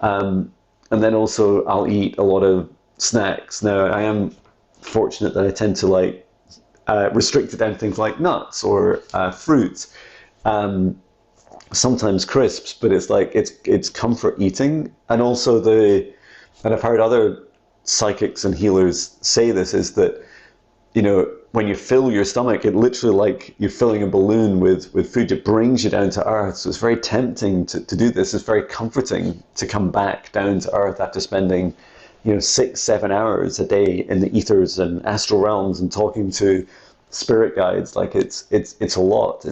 And then also I'll eat a lot of snacks. Now, I am fortunate that I tend to like restrict it down to things like nuts or fruit, sometimes crisps, but it's like, it's comfort eating. And also and I've heard other psychics and healers say this, is that, you know, when you fill your stomach, it literally, like you're filling a balloon with food, it brings you down to earth. So it's very tempting to do this. It's very comforting to come back down to earth after spending, you know, 6-7 hours a day in the ethers and astral realms and talking to spirit guides. Like it's a lot.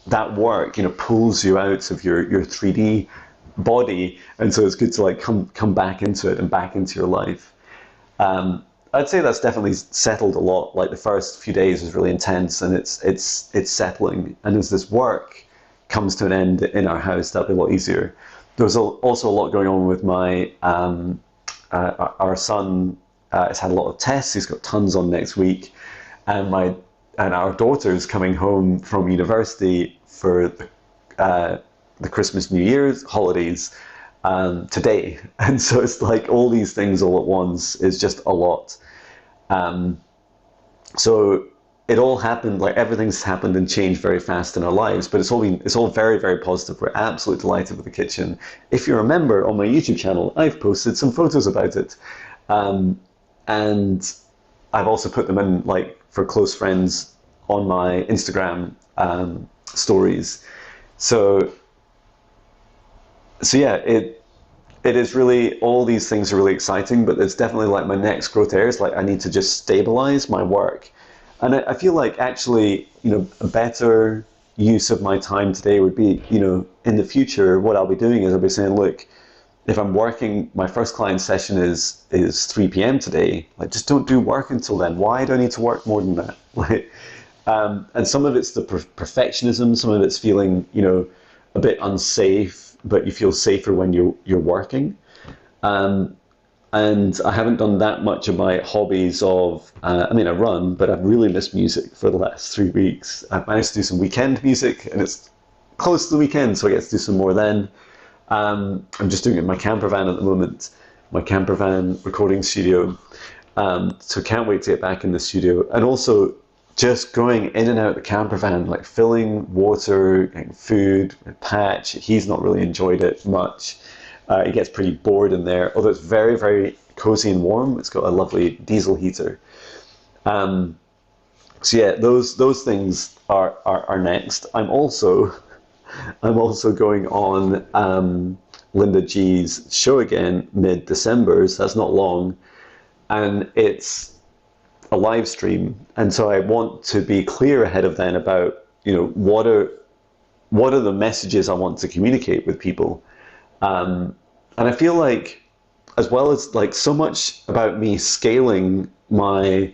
That work, you know, pulls you out of your 3D body, and so it's good to like come back into it and back into your life. I'd say that's definitely settled a lot. Like the first few days was really intense, and it's settling. And as this work comes to an end in our house, that'll be a lot easier. There's also a lot going on with my our son. Has had a lot of tests. He's got tons on next week, and our daughter's coming home from university for the Christmas, New Year's holidays today. And so it's like all these things all at once is just a lot. So it all happened, like everything's happened and changed very fast in our lives, but it's all very, very positive. We're absolutely delighted with the kitchen. If you remember, on my YouTube channel, I've posted some photos about it. And I've also put them in, like, for close friends on my Instagram stories. So yeah, it is really, all these things are really exciting, but it's definitely like my next growth areas. Like, I need to just stabilize my work. And I feel like actually, you know, a better use of my time today would be, you know, in the future, what I'll be doing is I'll be saying, look, if I'm working, my first client session is 3 p.m. today, like, just don't do work until then. Why do I need to work more than that? Like, and some of it's the perfectionism, some of it's feeling, you know, a bit unsafe, but you feel safer when you're working. And I haven't done that much of my hobbies of, I mean, I run, but I've really missed music for the last 3 weeks. I've managed to do some weekend music, and it's close to the weekend, so I get to do some more then. I'm just doing it in my camper van at the moment, my camper van recording studio. So can't wait to get back in the studio. And also just going in and out of the camper van, like filling water, getting food, Patch. He's not really enjoyed it much. He gets pretty bored in there, although it's very, very cozy and warm. It's got a lovely diesel heater. So yeah, those things are next. I'm also going on Linda G's show again mid-December, so that's not long, and it's a live stream. And so I want to be clear ahead of then about, you know, what are what are the messages I want to communicate with people? And I feel like, as well as like so much about me scaling my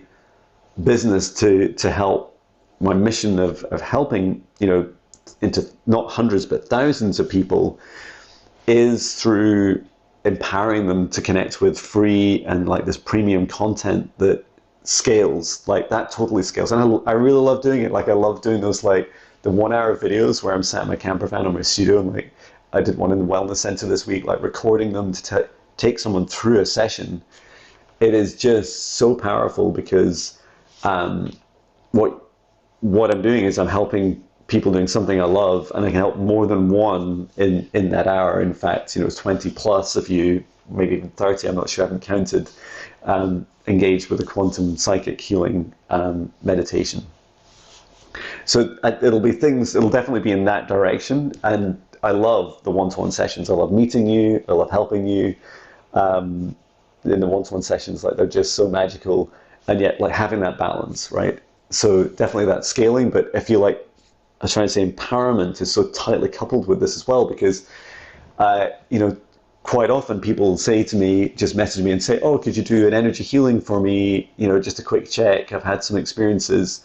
business to help my mission of helping, into not hundreds but thousands of people, is through empowering them to connect with free and like this premium content that scales. Like that totally scales, and I really love doing it. Like I love doing those like the 1 hour videos where I'm sat in my camper van or my studio, and like I did one in the wellness center this week, like recording them to take someone through a session. It is just so powerful because what I'm doing is I'm helping people doing something I love, and I can help more than one in that hour. In fact, it's 20 plus of you, maybe even 30, I'm not sure, I haven't counted, engaged with a quantum psychic healing meditation. So it'll definitely be in that direction. And I love the one-to-one sessions. I love meeting you. I love helping you. In the one-to-one sessions, like they're just so magical, and yet like having that balance, right? So definitely that scaling, but I feel like I was trying to say empowerment is so tightly coupled with this as well, because quite often people say to me, just message me and say, oh, could you do an energy healing for me? Just a quick check. I've had some experiences.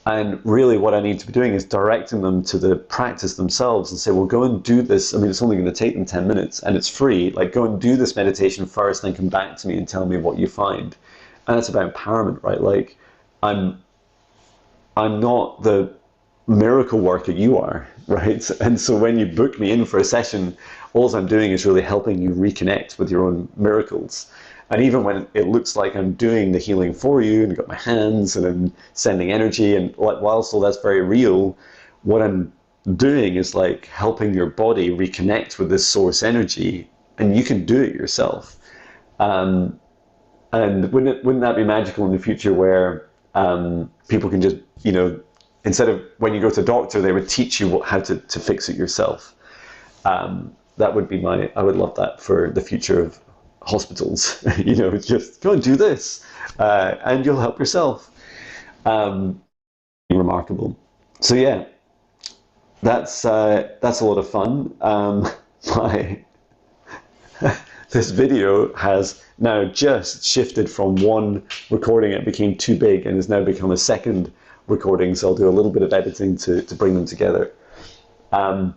And really what I need to be doing is directing them to the practice themselves and say, well, go and do this. I mean, it's only going to take them 10 minutes and it's free. Like, go and do this meditation first, then come back to me and tell me what you find. And it's about empowerment, right? Like, I'm not the miracle worker you are, right? And so when you book me in for a session, all I'm doing is really helping you reconnect with your own miracles. And even when it looks like I'm doing the healing for you and I've got my hands and I'm sending energy, and whilst all that's very real, what I'm doing is like helping your body reconnect with this source energy, and you can do it yourself. And wouldn't that be magical in the future, where people can just, instead of when you go to a doctor, they would teach you how to fix it yourself. That would be I would love that for the future of hospitals. Just go and do this, and you'll help yourself. Remarkable. So yeah, that's a lot of fun. This video has now just shifted from one recording. It became too big and has now become a second recording. So I'll do a little bit of editing to bring them together. But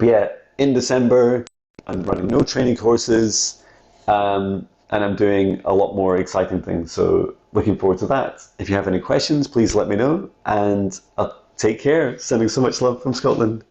yeah, in December, I'm running no training courses. And I'm doing a lot more exciting things, so looking forward to that. If you have any questions, please let me know, and take care. Sending so much love from Scotland.